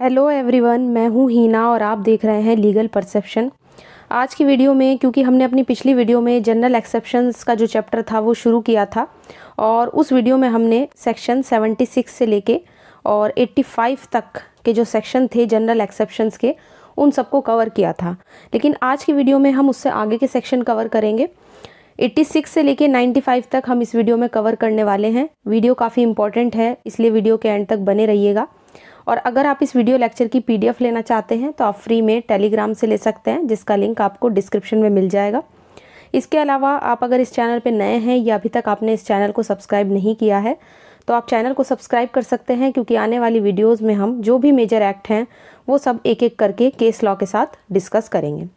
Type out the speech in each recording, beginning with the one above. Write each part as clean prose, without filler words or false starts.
Hello everyone, मैं हूँ हीना और आप देख रहे हैं लीगल परसेप्शन। आज की वीडियो में, क्योंकि हमने अपनी पिछली वीडियो में जनरल एक्सेप्शंस का जो चैप्टर था वो शुरू किया था और उस वीडियो में हमने सेक्शन 76 से लेके और 85 तक के जो सेक्शन थे जनरल एक्सेप्शंस के, उन सबको कवर किया था। लेकिन आज की वीडियो में हम उससे आगे के सेक्शन कवर करेंगे। 86 से लेके 95 तक हम इस वीडियो में कवर करने वाले हैं। वीडियो काफ़ी इंपॉर्टेंट है, इसलिए वीडियो के एंड तक बने रहिएगा। और अगर आप इस वीडियो लेक्चर की पीडीएफ लेना चाहते हैं तो आप फ्री में टेलीग्राम से ले सकते हैं, जिसका लिंक आपको डिस्क्रिप्शन में मिल जाएगा। इसके अलावा आप अगर इस चैनल पे नए हैं या अभी तक आपने इस चैनल को सब्सक्राइब नहीं किया है तो आप चैनल को सब्सक्राइब कर सकते हैं, क्योंकि आने वाली वीडियोज़ में हम जो भी मेजर एक्ट हैं वो सब एक एक करके केस लॉ के साथ डिस्कस करेंगे।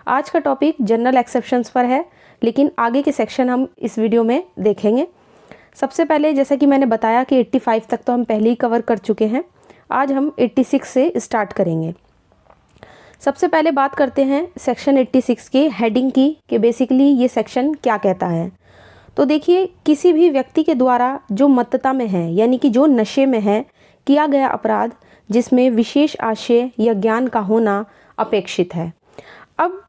आज का टॉपिक जनरल एक्सेप्शंस पर है, लेकिन आगे के सेक्शन हम इस वीडियो में देखेंगे। सबसे पहले, जैसा कि मैंने बताया कि 85 तक तो हम पहले ही कवर कर चुके हैं। आज हम 86 से स्टार्ट करेंगे। सबसे पहले बात करते हैं सेक्शन 86 के हेडिंग की, कि बेसिकली ये सेक्शन क्या कहता है। तो देखिए, किसी भी व्यक्ति के द्वारा जो मत्तता में है, यानी कि जो नशे में है, किया गया अपराध जिसमें विशेष आशय या ज्ञान का होना अपेक्षित है। अब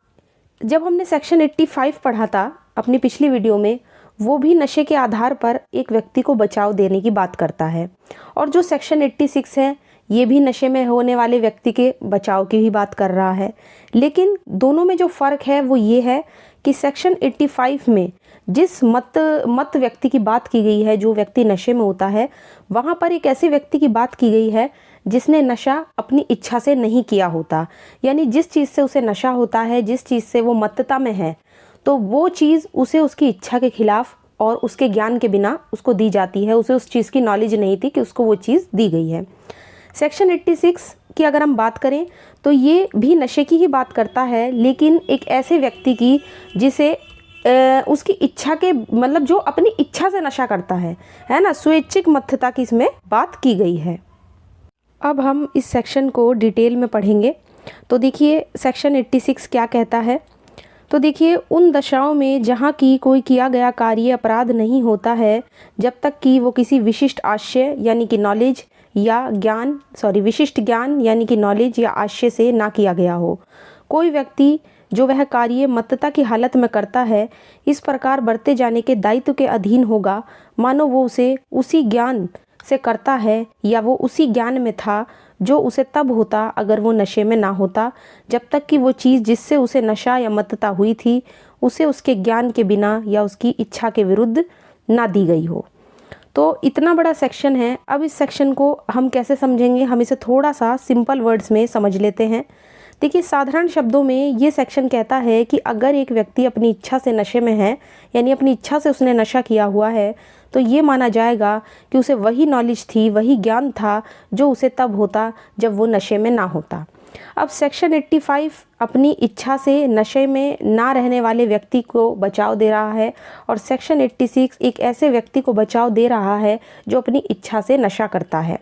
जब हमने सेक्शन 85 पढ़ा था अपनी पिछली वीडियो में, वो भी नशे के आधार पर एक व्यक्ति को बचाव देने की बात करता है, और जो सेक्शन 86 है ये भी नशे में होने वाले व्यक्ति के बचाव की ही बात कर रहा है। लेकिन दोनों में जो फ़र्क है वो ये है कि सेक्शन 85 में जिस मत व्यक्ति की बात की गई है, जो व्यक्ति नशे में होता है, वहाँ पर एक ऐसे व्यक्ति की बात की गई है जिसने नशा अपनी इच्छा से नहीं किया होता। यानी जिस चीज़ से उसे नशा होता है, जिस चीज़ से वो मत्तता में है, तो वो चीज़ उसे उसकी इच्छा के खिलाफ और उसके ज्ञान के बिना उसको दी जाती है। उसे उस चीज़ की नॉलेज नहीं थी कि उसको वो चीज़ दी गई है। सेक्शन 86 की अगर हम बात करें तो ये भी नशे की ही बात करता है, लेकिन एक ऐसे व्यक्ति की जिसे उसकी इच्छा के, मतलब जो अपनी इच्छा से नशा करता है ना, स्वैच्छिक मत्तता की इसमें बात की गई है। अब हम इस सेक्शन को डिटेल में पढ़ेंगे। तो देखिए, सेक्शन 86 क्या कहता है। तो देखिए, उन दशाओं में जहाँ की कोई किया गया कार्य अपराध नहीं होता है जब तक कि वो किसी विशिष्ट आशय यानी कि नॉलेज या विशिष्ट ज्ञान यानी कि नॉलेज या आशय से ना किया गया हो। कोई व्यक्ति जो वह कार्य मत्तता की हालत में करता है, इस प्रकार बरते जाने के दायित्व के अधीन होगा मानो वो उसे उसी ज्ञान से करता है या वो उसी ज्ञान में था जो उसे तब होता अगर वो नशे में ना होता, जब तक कि वो चीज़ जिससे उसे नशा या मत्तता हुई थी उसे उसके ज्ञान के बिना या उसकी इच्छा के विरुद्ध ना दी गई हो। तो इतना बड़ा सेक्शन है। अब इस सेक्शन को हम कैसे समझेंगे, हम इसे थोड़ा सा सिंपल वर्ड्स में समझ लेते हैं। देखिए, साधारण शब्दों में ये सेक्शन कहता है कि अगर एक व्यक्ति अपनी इच्छा से नशे में है, यानी अपनी इच्छा से उसने नशा किया हुआ है, तो ये माना जाएगा कि उसे वही नॉलेज थी, वही ज्ञान था जो उसे तब होता जब वो नशे में ना होता। अब सेक्शन 85 अपनी इच्छा से नशे में ना रहने वाले व्यक्ति को बचाव दे रहा है, और सेक्शन 86 एक ऐसे व्यक्ति को बचाव दे रहा है जो अपनी इच्छा से नशा करता है।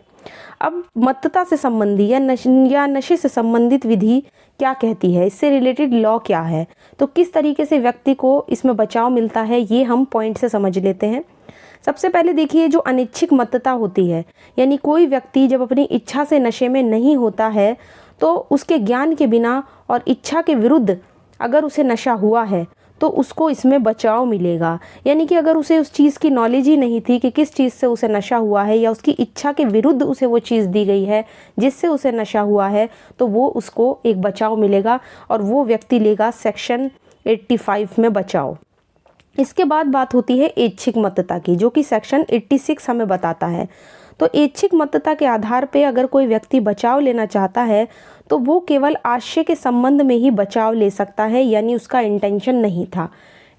अब मत्तता से संबंधी या नशे से संबंधित विधि क्या कहती है, इससे रिलेटेड लॉ क्या है, तो किस तरीके से व्यक्ति को इसमें बचाव मिलता है, ये हम पॉइंट से समझ लेते हैं। सबसे पहले देखिए, जो अनिच्छिक मत्तता होती है, यानी कोई व्यक्ति जब अपनी इच्छा से नशे में नहीं होता है तो उसके ज्ञान के बिना और इच्छा के विरुद्ध अगर उसे नशा हुआ है तो उसको इसमें बचाव मिलेगा। यानी कि अगर उसे उस चीज़ की नॉलेज ही नहीं थी कि किस चीज़ से उसे नशा हुआ है, या उसकी इच्छा के विरुद्ध उसे वो चीज़ दी गई है जिससे उसे नशा हुआ है, तो वो उसको एक बचाव मिलेगा और वो व्यक्ति लेगा सेक्शन 85 में बचाव। इसके बाद बात होती है ऐच्छिक मत्तता की, जो कि सेक्शन 86 हमें बताता है। तो ऐच्छिक मत्तता के आधार पे अगर कोई व्यक्ति बचाव लेना चाहता है तो वो केवल आशय के संबंध में ही बचाव ले सकता है, यानी उसका इंटेंशन नहीं था।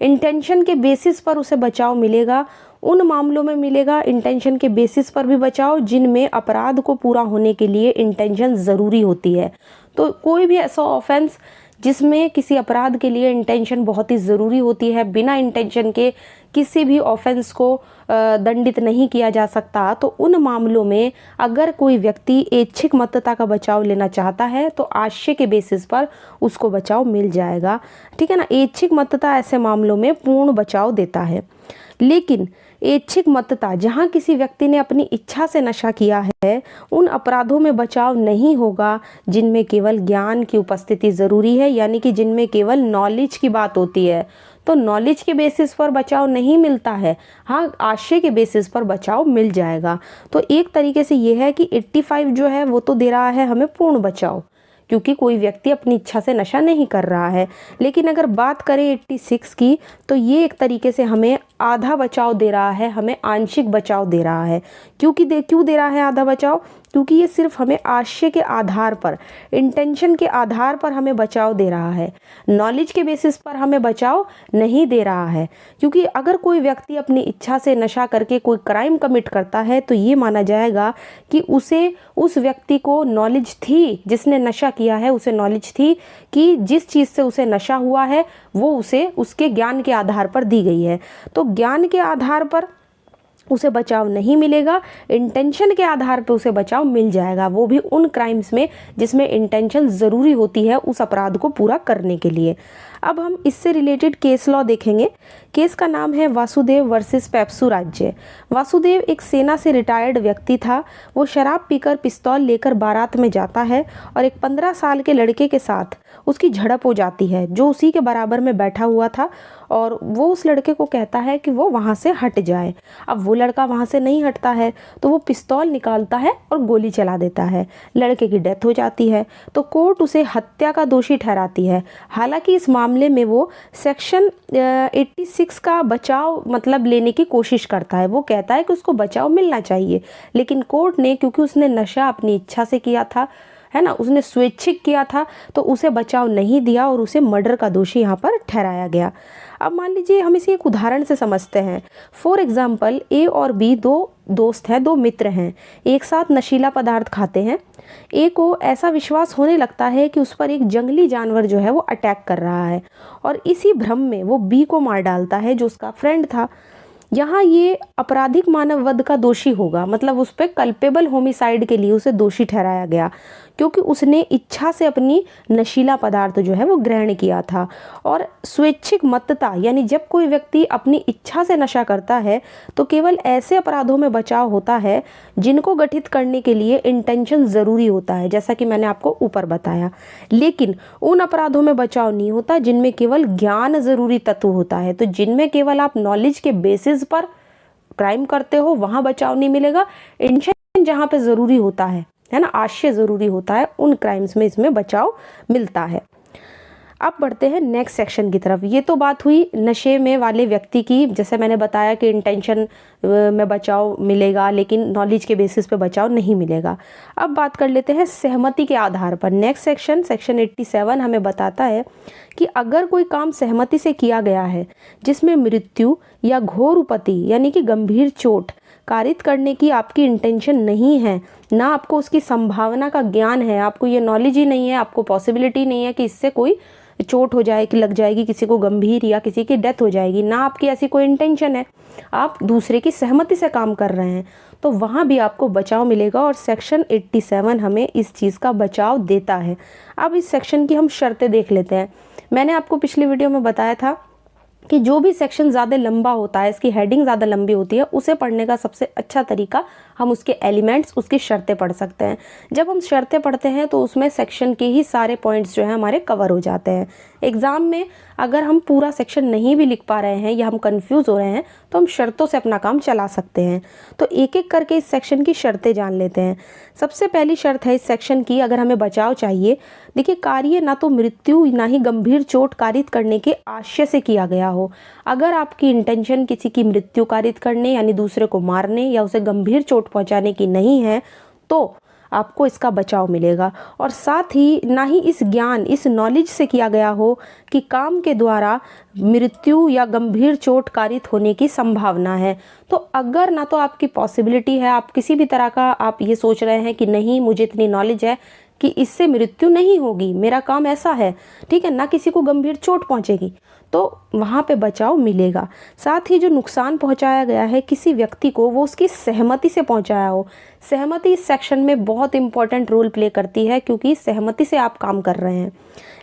इंटेंशन के बेसिस पर उसे बचाव मिलेगा, उन मामलों में मिलेगा इंटेंशन के बेसिस पर भी बचाव जिनमें अपराध को पूरा होने के लिए इंटेंशन ज़रूरी होती है। तो कोई भी ऐसा ऑफेंस जिसमें किसी अपराध के लिए इंटेंशन बहुत ही ज़रूरी होती है, बिना इंटेंशन के किसी भी ऑफेंस को दंडित नहीं किया जा सकता, तो उन मामलों में अगर कोई व्यक्ति ऐच्छिक मत्तता का बचाव लेना चाहता है तो आशय के बेसिस पर उसको बचाव मिल जाएगा। ठीक है ना। ऐच्छिक मत्तता ऐसे मामलों में पूर्ण बचाव देता है। लेकिन ऐच्छिक मतता, जहाँ किसी व्यक्ति ने अपनी इच्छा से नशा किया है, उन अपराधों में बचाव नहीं होगा जिनमें केवल ज्ञान की उपस्थिति ज़रूरी है, यानी कि जिनमें केवल नॉलेज की बात होती है। तो नॉलेज के बेसिस पर बचाव नहीं मिलता है, हाँ आशय के बेसिस पर बचाव मिल जाएगा। तो एक तरीके से ये है कि 85 जो है वो तो दे रहा है हमें पूर्ण बचाव, क्योंकि कोई व्यक्ति अपनी इच्छा से नशा नहीं कर रहा है। लेकिन अगर बात करें 86 की, तो ये एक तरीके से हमें आधा बचाव दे रहा है, हमें आंशिक बचाव दे रहा है। क्यों दे रहा है आधा बचाव? क्योंकि ये सिर्फ हमें आशय के आधार पर, इंटेंशन के आधार पर हमें बचाव दे रहा है, नॉलेज के बेसिस पर हमें बचाव नहीं दे रहा है। क्योंकि अगर कोई व्यक्ति अपनी इच्छा से नशा करके कोई क्राइम कमिट करता है तो ये माना जाएगा कि उस व्यक्ति को नॉलेज थी, जिसने नशा किया है उसे नॉलेज थी कि जिस चीज़ से उसे नशा हुआ है वो उसे उसके ज्ञान के आधार पर दी गई है। तो ज्ञान के आधार पर उसे बचाव नहीं मिलेगा, इंटेंशन के आधार पर उसे बचाव मिल जाएगा, वो भी उन क्राइम्स में जिसमें इंटेंशन ज़रूरी होती है उस अपराध को पूरा करने के लिए। अब हम इससे रिलेटेड केस लॉ देखेंगे। केस का नाम है वासुदेव वर्सेस पेप्सू राज्य। वासुदेव एक सेना से रिटायर्ड व्यक्ति था। वो शराब पीकर पिस्तौल लेकर बारात में जाता है और एक 15 साल के लड़के के साथ उसकी झड़प हो जाती है जो उसी के बराबर में बैठा हुआ था, और वो उस लड़के को कहता है कि वो वहाँ से हट जाए। अब वो लड़का वहाँ से नहीं हटता है तो वो पिस्तौल निकालता है और गोली चला देता है। लड़के की डेथ हो जाती है तो कोर्ट उसे हत्या का दोषी ठहराती है। हालांकि इस मामले में वो सेक्शन 86 का बचाव मतलब लेने की कोशिश करता है। वो कहता है कि उसको बचाव मिलना चाहिए, लेकिन कोर्ट ने, क्योंकि उसने नशा अपनी इच्छा से किया था, है ना, उसने स्वेच्छिक किया था, तो उसे बचाव नहीं दिया और उसे मर्डर का दोषी यहाँ पर ठहराया गया। अब मान लीजिए हम इसे एक उदाहरण से समझते हैं। फॉर एग्जाम्पल, ए और बी दो दोस्त हैं, दो मित्र हैं, एक साथ नशीला पदार्थ खाते हैं। ए को ऐसा विश्वास होने लगता है कि उस पर एक जंगली जानवर जो है वो अटैक कर रहा है, और इसी भ्रम में वो बी को मार डालता है जो उसका फ्रेंड था। यहाँ ये आपराधिक मानव वध का दोषी होगा, मतलब उस पर कल्पेबल होमिसाइड के लिए उसे दोषी ठहराया गया, क्योंकि उसने इच्छा से अपनी नशीला पदार्थ जो है वो ग्रहण किया था। और स्वैच्छिक मत्तता, यानी जब कोई व्यक्ति अपनी इच्छा से नशा करता है तो केवल ऐसे अपराधों में बचाव होता है जिनको गठित करने के लिए इंटेंशन ज़रूरी होता है, जैसा कि मैंने आपको ऊपर बताया। लेकिन उन अपराधों में बचाव नहीं होता जिनमें केवल ज्ञान ज़रूरी तत्व होता है। तो जिनमें केवल आप नॉलेज के बेसिस पर क्राइम करते हो वहाँ बचाव नहीं मिलेगा। इंटेंशन जहाँ पे ज़रूरी होता है ना, आशय ज़रूरी होता है, उन क्राइम्स में इसमें बचाव मिलता है। अब बढ़ते हैं नेक्स्ट सेक्शन की तरफ। ये तो बात हुई नशे में वाले व्यक्ति की, जैसे मैंने बताया कि इंटेंशन में बचाव मिलेगा लेकिन नॉलेज के बेसिस पे बचाव नहीं मिलेगा। अब बात कर लेते हैं सहमति के आधार पर। नेक्स्ट सेक्शन 87 हमें बताता है कि अगर कोई काम सहमति से किया गया है जिसमें मृत्यु या घोर उपति यानी कि गंभीर चोट कारित करने की आपकी इंटेंशन नहीं है, ना आपको उसकी संभावना का ज्ञान है, आपको ये नॉलेज ही नहीं है, आपको पॉसिबिलिटी नहीं है कि इससे कोई चोट हो जाए, कि लग जाएगी किसी को गंभीर या किसी की डेथ हो जाएगी, ना आपकी ऐसी कोई इंटेंशन है, आप दूसरे की सहमति से काम कर रहे हैं, तो वहाँ भी आपको बचाव मिलेगा। और सेक्शन 87 हमें इस चीज़ का बचाव देता है। अब इस सेक्शन की हम शर्तें देख लेते हैं। मैंने आपको पिछली वीडियो में बताया था कि जो भी सेक्शन ज़्यादा लंबा होता है, इसकी हेडिंग ज़्यादा लंबी होती है, उसे पढ़ने का सबसे अच्छा तरीका हम उसके एलिमेंट्स, उसकी शर्तें पढ़ सकते हैं। जब हम शर्तें पढ़ते हैं तो उसमें सेक्शन के ही सारे पॉइंट्स जो हैं हमारे कवर हो जाते हैं। एग्ज़ाम में अगर हम पूरा सेक्शन नहीं भी लिख पा रहे हैं या हम कंफ्यूज हो रहे हैं तो हम शर्तों से अपना काम चला सकते हैं। तो एक एक करके इस सेक्शन की शर्तें जान लेते हैं। सबसे पहली शर्त है इस सेक्शन की, अगर हमें बचाव चाहिए, देखिए, कार्य ना तो मृत्यु ना ही गंभीर चोट कारित करने के आशय से किया गया हो। अगर आपकी इंटेंशन किसी की मृत्यु कारित करने यानी दूसरे को मारने या उसे गंभीर चोट पहुंचाने की नहीं है तो आपको इसका बचाव मिलेगा। और साथ ही ना ही इस ज्ञान, इस नॉलेज से किया गया हो कि काम के द्वारा मृत्यु या गंभीर चोट कारित होने की संभावना है। तो अगर ना तो आपकी पॉसिबिलिटी है, आप किसी भी तरह का आप ये सोच रहे हैं कि नहीं मुझे इतनी नॉलेज है कि इससे मृत्यु नहीं होगी, मेरा काम ऐसा है, ठीक है, ना किसी को गंभीर चोट पहुंचेगी, तो वहाँ पे बचाव मिलेगा। साथ ही जो नुकसान पहुंचाया गया है किसी व्यक्ति को, वो उसकी सहमति से पहुंचाया हो। सहमति इस सेक्शन में बहुत इंपॉर्टेंट रोल प्ले करती है, क्योंकि सहमति से आप काम कर रहे हैं।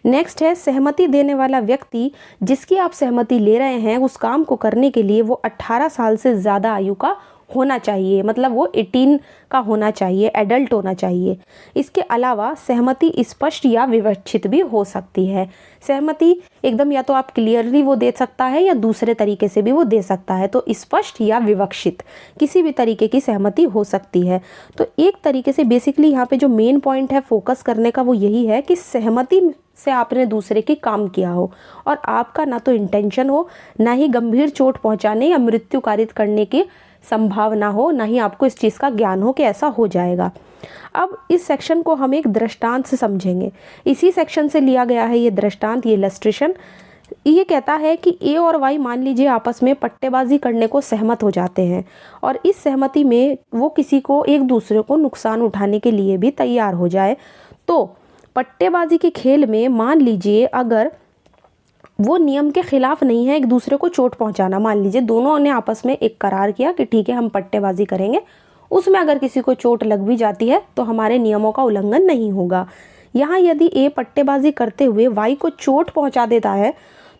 नेक्स्ट है, सहमति देने वाला व्यक्ति जिसकी आप सहमति ले रहे हैं उस काम को करने के लिए वो 18 साल से ज़्यादा आयु का होना चाहिए, मतलब वो 18 का होना चाहिए, एडल्ट होना चाहिए। इसके अलावा सहमति स्पष्ट या विवक्षित भी हो सकती है। सहमति एकदम या तो आप क्लियरली वो दे सकता है या दूसरे तरीके से भी वो दे सकता है, तो स्पष्ट या विवक्षित किसी भी तरीके की सहमति हो सकती है। तो एक तरीके से बेसिकली यहाँ पे जो मेन पॉइंट है फोकस करने का वो यही है कि सहमति से आपने दूसरे की काम किया हो और आपका ना तो इंटेंशन हो, ना ही गंभीर चोट पहुंचाने या मृत्यु कारित करने की संभावना हो, ना ही आपको इस चीज़ का ज्ञान हो कि ऐसा हो जाएगा। अब इस सेक्शन को हम एक दृष्टांत से समझेंगे। इसी सेक्शन से लिया गया है ये दृष्टांत, ये इलस्ट्रेशन। ये कहता है कि ए और वाई मान लीजिए आपस में पट्टेबाजी करने को सहमत हो जाते हैं और इस सहमति में वो किसी को एक दूसरे को नुकसान उठाने के लिए भी तैयार हो जाए। तो पट्टेबाजी के खेल में मान लीजिए अगर वो नियम के खिलाफ नहीं है एक दूसरे को चोट पहुंचाना, मान लीजिए दोनों ने आपस में एक करार किया कि ठीक है हम पट्टेबाजी करेंगे, उसमें अगर किसी को चोट लग भी जाती है तो हमारे नियमों का उल्लंघन नहीं होगा। यहाँ यदि ए पट्टेबाजी करते हुए वाई को चोट पहुंचा देता है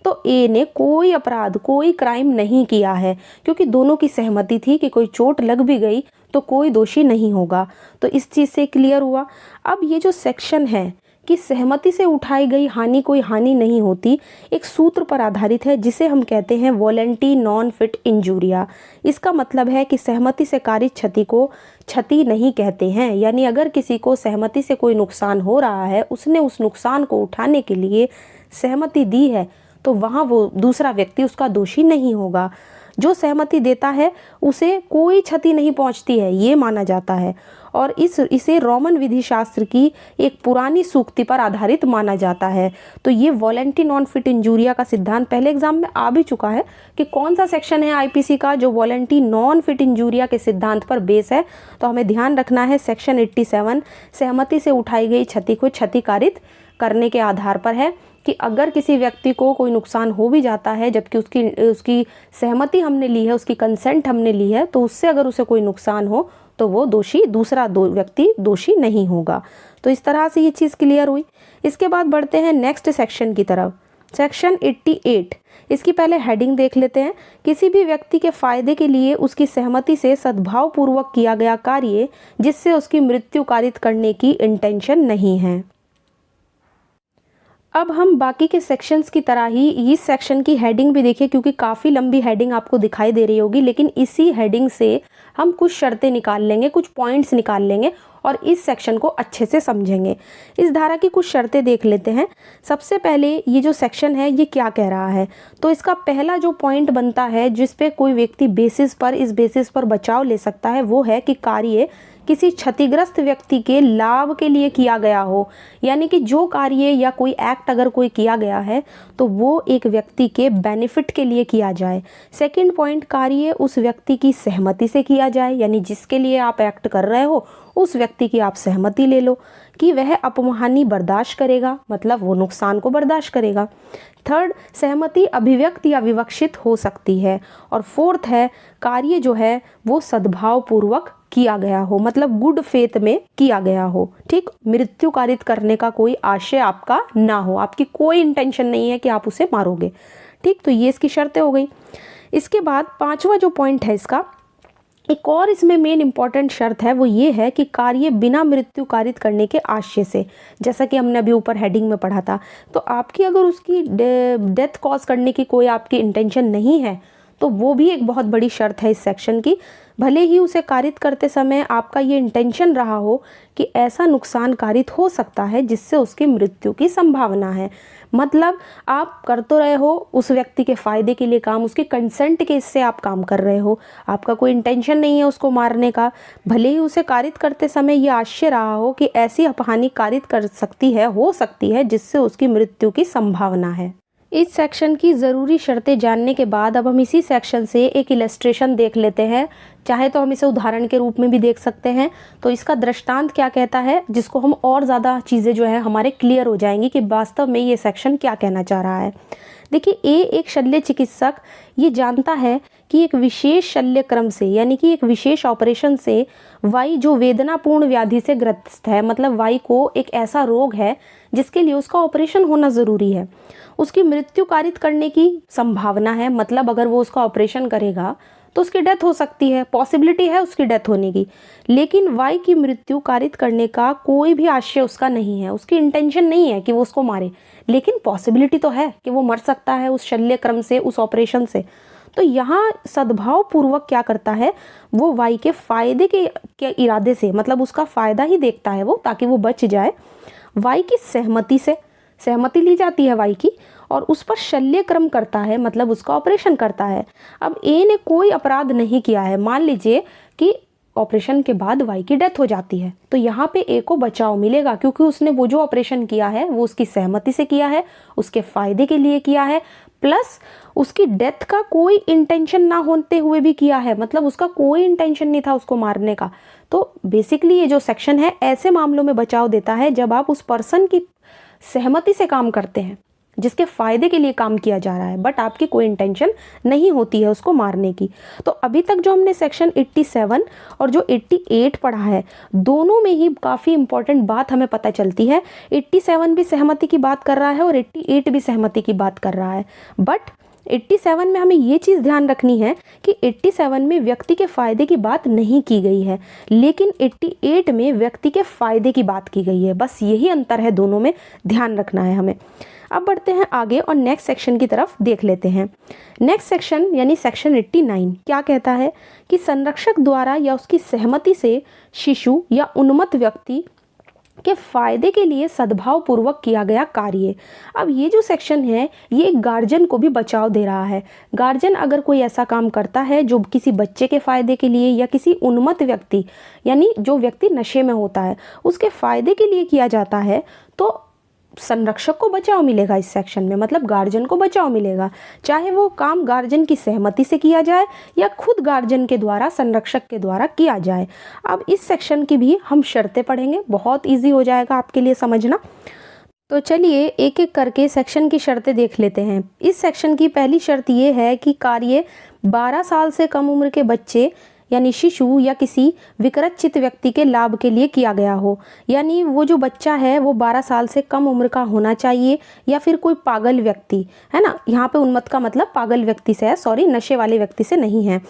तो ए ने कोई अपराध, कोई क्राइम नहीं किया है, क्योंकि दोनों की सहमति थी कि कोई चोट लग भी गई तो कोई दोषी नहीं होगा। तो इस चीज़ से क्लियर हुआ। अब ये जो सेक्शन है कि सहमति से उठाई गई हानि कोई हानि नहीं होती, एक सूत्र पर आधारित है जिसे हम कहते हैं वॉलेंटी नॉन फिट इंजूरिया। इसका मतलब है कि सहमति से कारित क्षति को क्षति नहीं कहते हैं, यानी अगर किसी को सहमति से कोई नुकसान हो रहा है, उसने उस नुकसान को उठाने के लिए सहमति दी है, तो वहाँ वो दूसरा व्यक्ति उसका दोषी नहीं होगा। जो सहमति देता है उसे कोई क्षति नहीं पहुंचती है, ये माना जाता है और इसे रोमन विधि शास्त्र की एक पुरानी सूक्ति पर आधारित माना जाता है। तो ये वॉलेंटी नॉन फिट इंजूरिया का सिद्धांत पहले एग्जाम में आ भी चुका है कि कौन सा सेक्शन है आईपीसी का जो वॉलेंटी नॉन फिट इंजूरिया के सिद्धांत पर बेस है। तो हमें ध्यान रखना है सेक्शन 87 सहमति से उठाई गई क्षति को क्षतिकारित करने के आधार पर है कि अगर किसी व्यक्ति को कोई नुकसान हो भी जाता है जबकि उसकी सहमति हमने ली है, उसकी कंसेंट हमने ली है, तो उससे अगर उसे कोई नुकसान हो तो वो दोषी, दूसरा व्यक्ति दोषी नहीं होगा। तो इस तरह से ये चीज़ क्लियर हुई। इसके बाद बढ़ते हैं नेक्स्ट सेक्शन की तरफ, सेक्शन 88। इसकी पहले हेडिंग देख लेते हैं। किसी भी व्यक्ति के फायदे के लिए उसकी सहमति से सद्भाव पूर्वक किया गया कार्य जिससे उसकी मृत्यु कारित करने की इंटेंशन नहीं है। अब हम बाकी के सेक्शंस की तरह ही इस सेक्शन की हेडिंग भी देखिए, क्योंकि काफ़ी लंबी हेडिंग आपको दिखाई दे रही होगी, लेकिन इसी हेडिंग से हम कुछ शर्तें निकाल लेंगे, कुछ पॉइंट्स निकाल लेंगे और इस सेक्शन को अच्छे से समझेंगे। इस धारा की कुछ शर्तें देख लेते हैं। सबसे पहले ये जो सेक्शन है ये क्या कह रहा है, तो इसका पहला जो पॉइंट बनता है जिस पे कोई व्यक्ति इस बेसिस पर बचाव ले सकता है वो है कि कार्य किसी क्षतिग्रस्त व्यक्ति के लाभ के लिए किया गया हो, यानी कि जो कार्य या कोई एक्ट अगर कोई किया गया है तो वो एक व्यक्ति के बेनिफिट के लिए किया जाए। सेकंड पॉइंट, कार्य उस व्यक्ति की सहमति से किया जाए, यानी जिसके लिए आप एक्ट कर रहे हो उस व्यक्ति की आप सहमति ले लो कि वह अपमानहानि बर्दाश्त करेगा, मतलब वो नुकसान को बर्दाश्त करेगा। थर्ड, सहमति अभिव्यक्त या विवक्षित हो सकती है। और फोर्थ है, कार्य जो है वो सद्भाव पूर्वक किया गया हो, मतलब गुड फेथ में किया गया हो। ठीक, मृत्यु कारित करने का कोई आशय आपका ना हो, आपकी कोई इंटेंशन नहीं है कि आप उसे मारोगे। ठीक, तो ये इसकी शर्तें हो गई। इसके बाद पांचवा जो पॉइंट है इसका, एक और इसमें मेन इंपॉर्टेंट शर्त है, वो ये है कि कार्य बिना मृत्यु कारित करने के आशय से, जैसा कि हमने अभी ऊपर हेडिंग में पढ़ा था। तो आपकी अगर उसकी डेथ कॉज करने की कोई आपकी इंटेंशन नहीं है तो वो भी एक बहुत बड़ी शर्त है इस सेक्शन की। भले ही उसे कारित करते समय आपका ये इंटेंशन रहा हो कि ऐसा नुकसान कारित हो सकता है जिससे उसकी मृत्यु की संभावना है, मतलब आप कर तो रहे हो उस व्यक्ति के फायदे के लिए काम, उसके कंसेंट के इससे आप काम कर रहे हो, आपका कोई इंटेंशन नहीं है उसको मारने का। भले ही उसे कारित करते समय ये आशय रहा हो कि ऐसी हानि कारित कर सकती है, हो सकती है, जिससे उसकी मृत्यु की संभावना है। इस सेक्शन की ज़रूरी शर्तें जानने के बाद अब हम इसी सेक्शन से एक इलस्ट्रेशन देख लेते हैं चाहे तो हम इसे उदाहरण के रूप में भी देख सकते हैं। तो इसका दृष्टांत क्या कहता है, जिसको हम और ज़्यादा चीज़ें जो है हमारे क्लियर हो जाएंगी कि वास्तव में ये सेक्शन क्या कहना चाह रहा है। देखिए, एक शल्य चिकित्सक ये जानता है कि एक विशेष शल्य क्रम से, यानी कि एक विशेष ऑपरेशन से वाई जो वेदनापूर्ण व्याधि से ग्रस्त है, मतलब वाई को एक ऐसा रोग है जिसके लिए उसका ऑपरेशन होना ज़रूरी है, उसकी मृत्यु कारित करने की संभावना है। मतलब अगर वो उसका ऑपरेशन करेगा तो उसकी डेथ हो सकती है, पॉसिबिलिटी है उसकी डेथ होने की, लेकिन वाई की मृत्यु कारित करने का कोई भी आशय उसका नहीं है, उसकी इंटेंशन नहीं है कि वो उसको मारे, लेकिन पॉसिबिलिटी तो है कि वो मर सकता है उस शल्य क्रम से, उस ऑपरेशन से। तो यहाँ सद्भाव पूर्वक क्या करता है, वो वाई के फायदे के इरादे से, मतलब उसका फायदा ही देखता है वो, ताकि वो बच जाए। वाई की सहमति ली जाती है वाई की, और उस पर शल्य क्रम करता है, मतलब उसका ऑपरेशन करता है। अब ए ने कोई अपराध नहीं किया है, मान लीजिए कि ऑपरेशन के बाद वाई की डेथ हो जाती है, तो यहाँ पे ए को बचाव मिलेगा, क्योंकि उसने वो जो ऑपरेशन किया है वो उसकी सहमति से किया है, उसके फायदे के लिए किया है, प्लस उसकी डेथ का कोई इंटेंशन ना होते हुए भी किया है, मतलब उसका कोई इंटेंशन नहीं था उसको मारने का। तो बेसिकली ये जो सेक्शन है ऐसे मामलों में बचाव देता है जब आप उस पर्सन की सहमति से काम करते हैं, जिसके फायदे के लिए काम किया जा रहा है, बट आपकी कोई इंटेंशन नहीं होती है उसको मारने की। तो अभी तक जो हमने सेक्शन 87 और जो 88 पढ़ा है, दोनों में ही काफ़ी इंपॉर्टेंट बात हमें पता चलती है। 87 भी सहमति की बात कर रहा है और 88 भी सहमति की बात कर रहा है, बट 87 में हमें ये चीज़ ध्यान रखनी है कि 87 में व्यक्ति के फायदे की बात नहीं की गई है, लेकिन 88 में व्यक्ति के फायदे की बात की गई है। बस यही अंतर है दोनों में, ध्यान रखना है हमें। अब बढ़ते हैं आगे और नेक्स्ट सेक्शन की तरफ देख लेते हैं। नेक्स्ट सेक्शन यानी सेक्शन 89 क्या कहता है कि संरक्षक द्वारा या उसकी सहमति से शिशु या उन्मत्त व्यक्ति के फायदे के लिए सद्भाव पूर्वक किया गया कार्य। अब ये जो सेक्शन है ये एक गार्जियन को भी बचाव दे रहा है। गार्जियन अगर कोई ऐसा काम करता है जो किसी बच्चे के फायदे के लिए या किसी उन्मत्त व्यक्ति, यानी जो व्यक्ति नशे में होता है, उसके फायदे के लिए किया जाता है, तो संरक्षक को बचाव मिलेगा इस सेक्शन में, मतलब गार्जियन को बचाव मिलेगा, चाहे वो काम गार्जियन की सहमति से किया जाए या खुद गार्जियन के द्वारा, संरक्षक के द्वारा किया जाए। अब इस सेक्शन की भी हम शर्तें पढ़ेंगे, बहुत इजी हो जाएगा आपके लिए समझना। तो चलिए एक एक करके सेक्शन की शर्तें देख लेते हैं। इस सेक्शन की पहली शर्त ये है कि कार्य 12 साल से कम उम्र के बच्चे यानी शिशु या किसी विकृत व्यक्ति के लाभ के लिए किया गया हो, यानी वो जो बच्चा है वो 12 साल से कम उम्र का होना चाहिए, या फिर कोई पागल व्यक्ति है ना, यहाँ पे उन्मत्त का मतलब पागल व्यक्ति से है, सॉरी, नशे वाले व्यक्ति से नहीं है।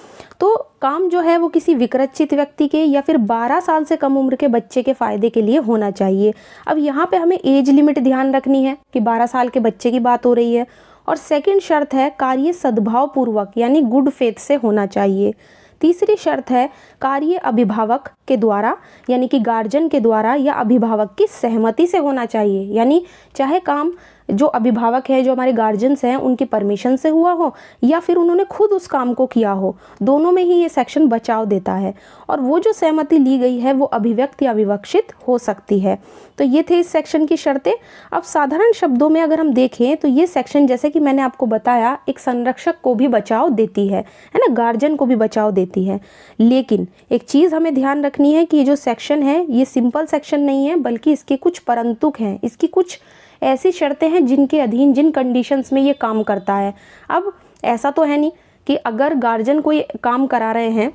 तो काम जो है वो किसी विकृत व्यक्ति के या फिर 12 साल से कम उम्र के बच्चे के फायदे के लिए होना चाहिए। अब यहाँ पे हमें एज लिमिट ध्यान रखनी है कि 12 साल के बच्चे की बात हो रही है। और सेकेंड शर्त है कार्य सद्भाव पूर्वक यानी गुड फेथ से होना चाहिए। तीसरी शर्त है कार्य अभिभावक के द्वारा यानी कि गार्जियन के द्वारा या अभिभावक की सहमति से होना चाहिए, यानी चाहे काम जो अभिभावक है, जो हमारे गार्जियंस हैं, उनकी परमिशन से हुआ हो या फिर उन्होंने खुद उस काम को किया हो, दोनों में ही ये सेक्शन बचाव देता है। और वो जो सहमति ली गई है वो अभिव्यक्त या विवक्षित हो सकती है। तो ये थे इस सेक्शन की शर्तें। अब साधारण शब्दों में अगर हम देखें तो ये सेक्शन, जैसे कि मैंने आपको बताया, एक संरक्षक को भी बचाव देती है ना, गार्जियन को भी बचाव देती है। लेकिन एक चीज़ हमें ध्यान रखनी है कि ये जो सेक्शन है ये सिंपल सेक्शन नहीं है, बल्कि इसके कुछ परंतुक हैं, इसकी कुछ ऐसी शर्तें हैं जिनके अधीन, जिन कंडीशंस में ये काम करता है। अब ऐसा तो है नहीं कि अगर गार्जियन कोई काम करा रहे हैं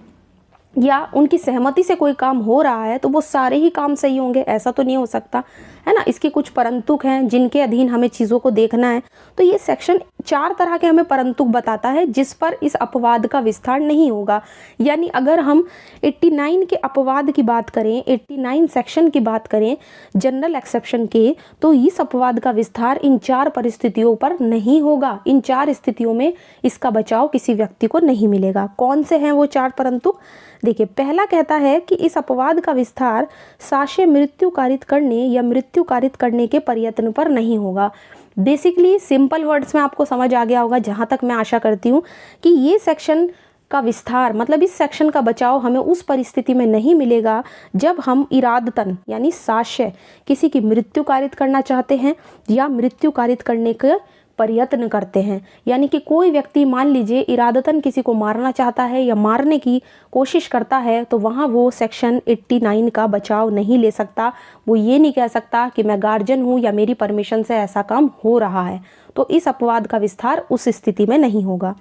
या उनकी सहमति से कोई काम हो रहा है तो वो सारे ही काम सही होंगे, ऐसा तो नहीं हो सकता, है ना। इसके कुछ परंतुक हैं जिनके अधीन हमें चीज़ों को देखना है। तो ये सेक्शन 4 तरह के हमें परंतुक बताता है जिस पर इस अपवाद का विस्तार नहीं होगा। यानी अगर हम 89 के अपवाद की बात करें, 89 सेक्शन की बात करें जनरल एक्सेप्शन के, तो इस अपवाद का विस्तार इन 4 परिस्थितियों पर नहीं होगा। इन 4 स्थितियों में इसका बचाव किसी व्यक्ति को नहीं मिलेगा। कौन से हैं वो 4 परंतुक? देखिए, पहला कहता है कि इस अपवाद का विस्तार साक्ष्य मृत्यु कारित करने या मृत्यु कारित करने के प्रयत्न पर नहीं होगा। बेसिकली सिंपल वर्ड्स में आपको समझ आ गया होगा, जहाँ तक मैं आशा करती हूँ कि ये सेक्शन का विस्तार, मतलब इस सेक्शन का बचाव हमें उस परिस्थिति में नहीं मिलेगा जब हम इरादतन यानी साक्ष्य किसी की मृत्यु कारित करना चाहते हैं या मृत्यु कारित करने के प्रयत्न करते हैं। यानी कि कोई व्यक्ति मान लीजिए इरादतन किसी को मारना चाहता है या मारने की कोशिश करता है, तो वहाँ वो सेक्शन 89 का बचाव नहीं ले सकता। वो ये नहीं कह सकता कि मैं गार्जियन हूँ या मेरी परमिशन से ऐसा काम हो रहा है, तो इस अपवाद का विस्तार उस स्थिति में नहीं होगा।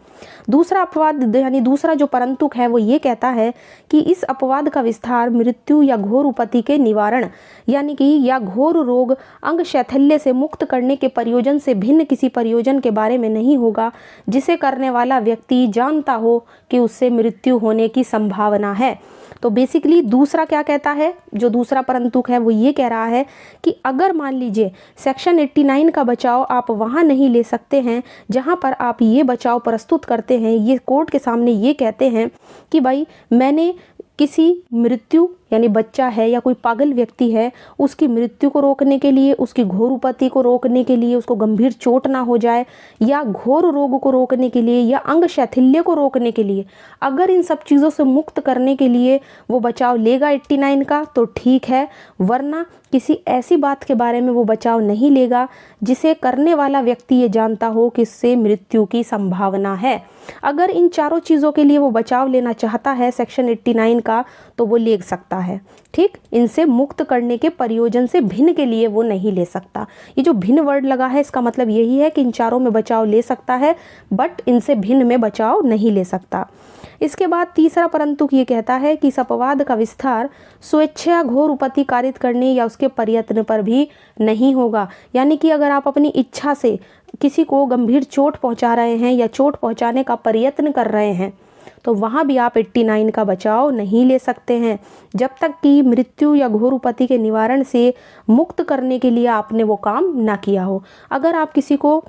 दूसरा अपवाद यानी दूसरा जो परंतुक है वो ये कहता है कि इस अपवाद का विस्तार मृत्यु या घोर उपति के निवारण यानी कि या घोर रोग अंग शैथिल्य से मुक्त करने के प्रयोजन से भिन्न किसी प्रयोजन के बारे में नहीं होगा जिसे करने वाला व्यक्ति जानता हो कि उससे मृत्यु होने की संभावना है। तो बेसिकली दूसरा क्या कहता है, जो दूसरा परंतुक है वो ये कह रहा है कि अगर मान लीजिए सेक्शन 89 का बचाव आप वहाँ नहीं ले सकते हैं जहाँ पर आप ये बचाव प्रस्तुत करते हैं, ये कोर्ट के सामने ये कहते हैं कि भाई मैंने किसी मृत्यु यानी बच्चा है या कोई पागल व्यक्ति है, उसकी मृत्यु को रोकने के लिए, उसकी घोर उपति को रोकने के लिए, उसको गंभीर चोट ना हो जाए, या घोर रोग को रोकने के लिए, या अंग शैथिल्य को रोकने के लिए, अगर इन सब चीज़ों से मुक्त करने के लिए वो बचाव लेगा 89 का तो ठीक है, वरना किसी ऐसी बात के बारे में वो बचाव नहीं लेगा जिसे करने वाला व्यक्ति ये जानता हो कि इससे मृत्यु की संभावना है। अगर इन चारों चीज़ों के लिए वो बचाव लेना चाहता है सेक्शन 89 का तो वो ले सकता है। ठीक, इनसे मुक्त करने के प्रयोजन से भिन्न के लिए वो नहीं ले सकता। ये जो भिन्न वर्ड लगा है इसका मतलब यही है कि इन चारों में बचाव ले सकता है बट इनसे भिन्न में बचाव नहीं ले सकता। इसके बाद तीसरा परंतुक ये कहता है कि इस अपवाद का विस्तार स्वेच्छा घोर उपति कारित करने या उसके प्रयत्न पर भी नहीं होगा। यानी कि अगर आप अपनी इच्छा से किसी को गंभीर चोट पहुंचा रहे हैं या चोट पहुंचाने का प्रयत्न कर रहे हैं तो वहाँ भी आप 89 का बचाव नहीं ले सकते हैं जब तक कि मृत्यु या घोर उपति के निवारण से मुक्त करने के लिए आपने वो काम ना किया हो। अगर आप किसी को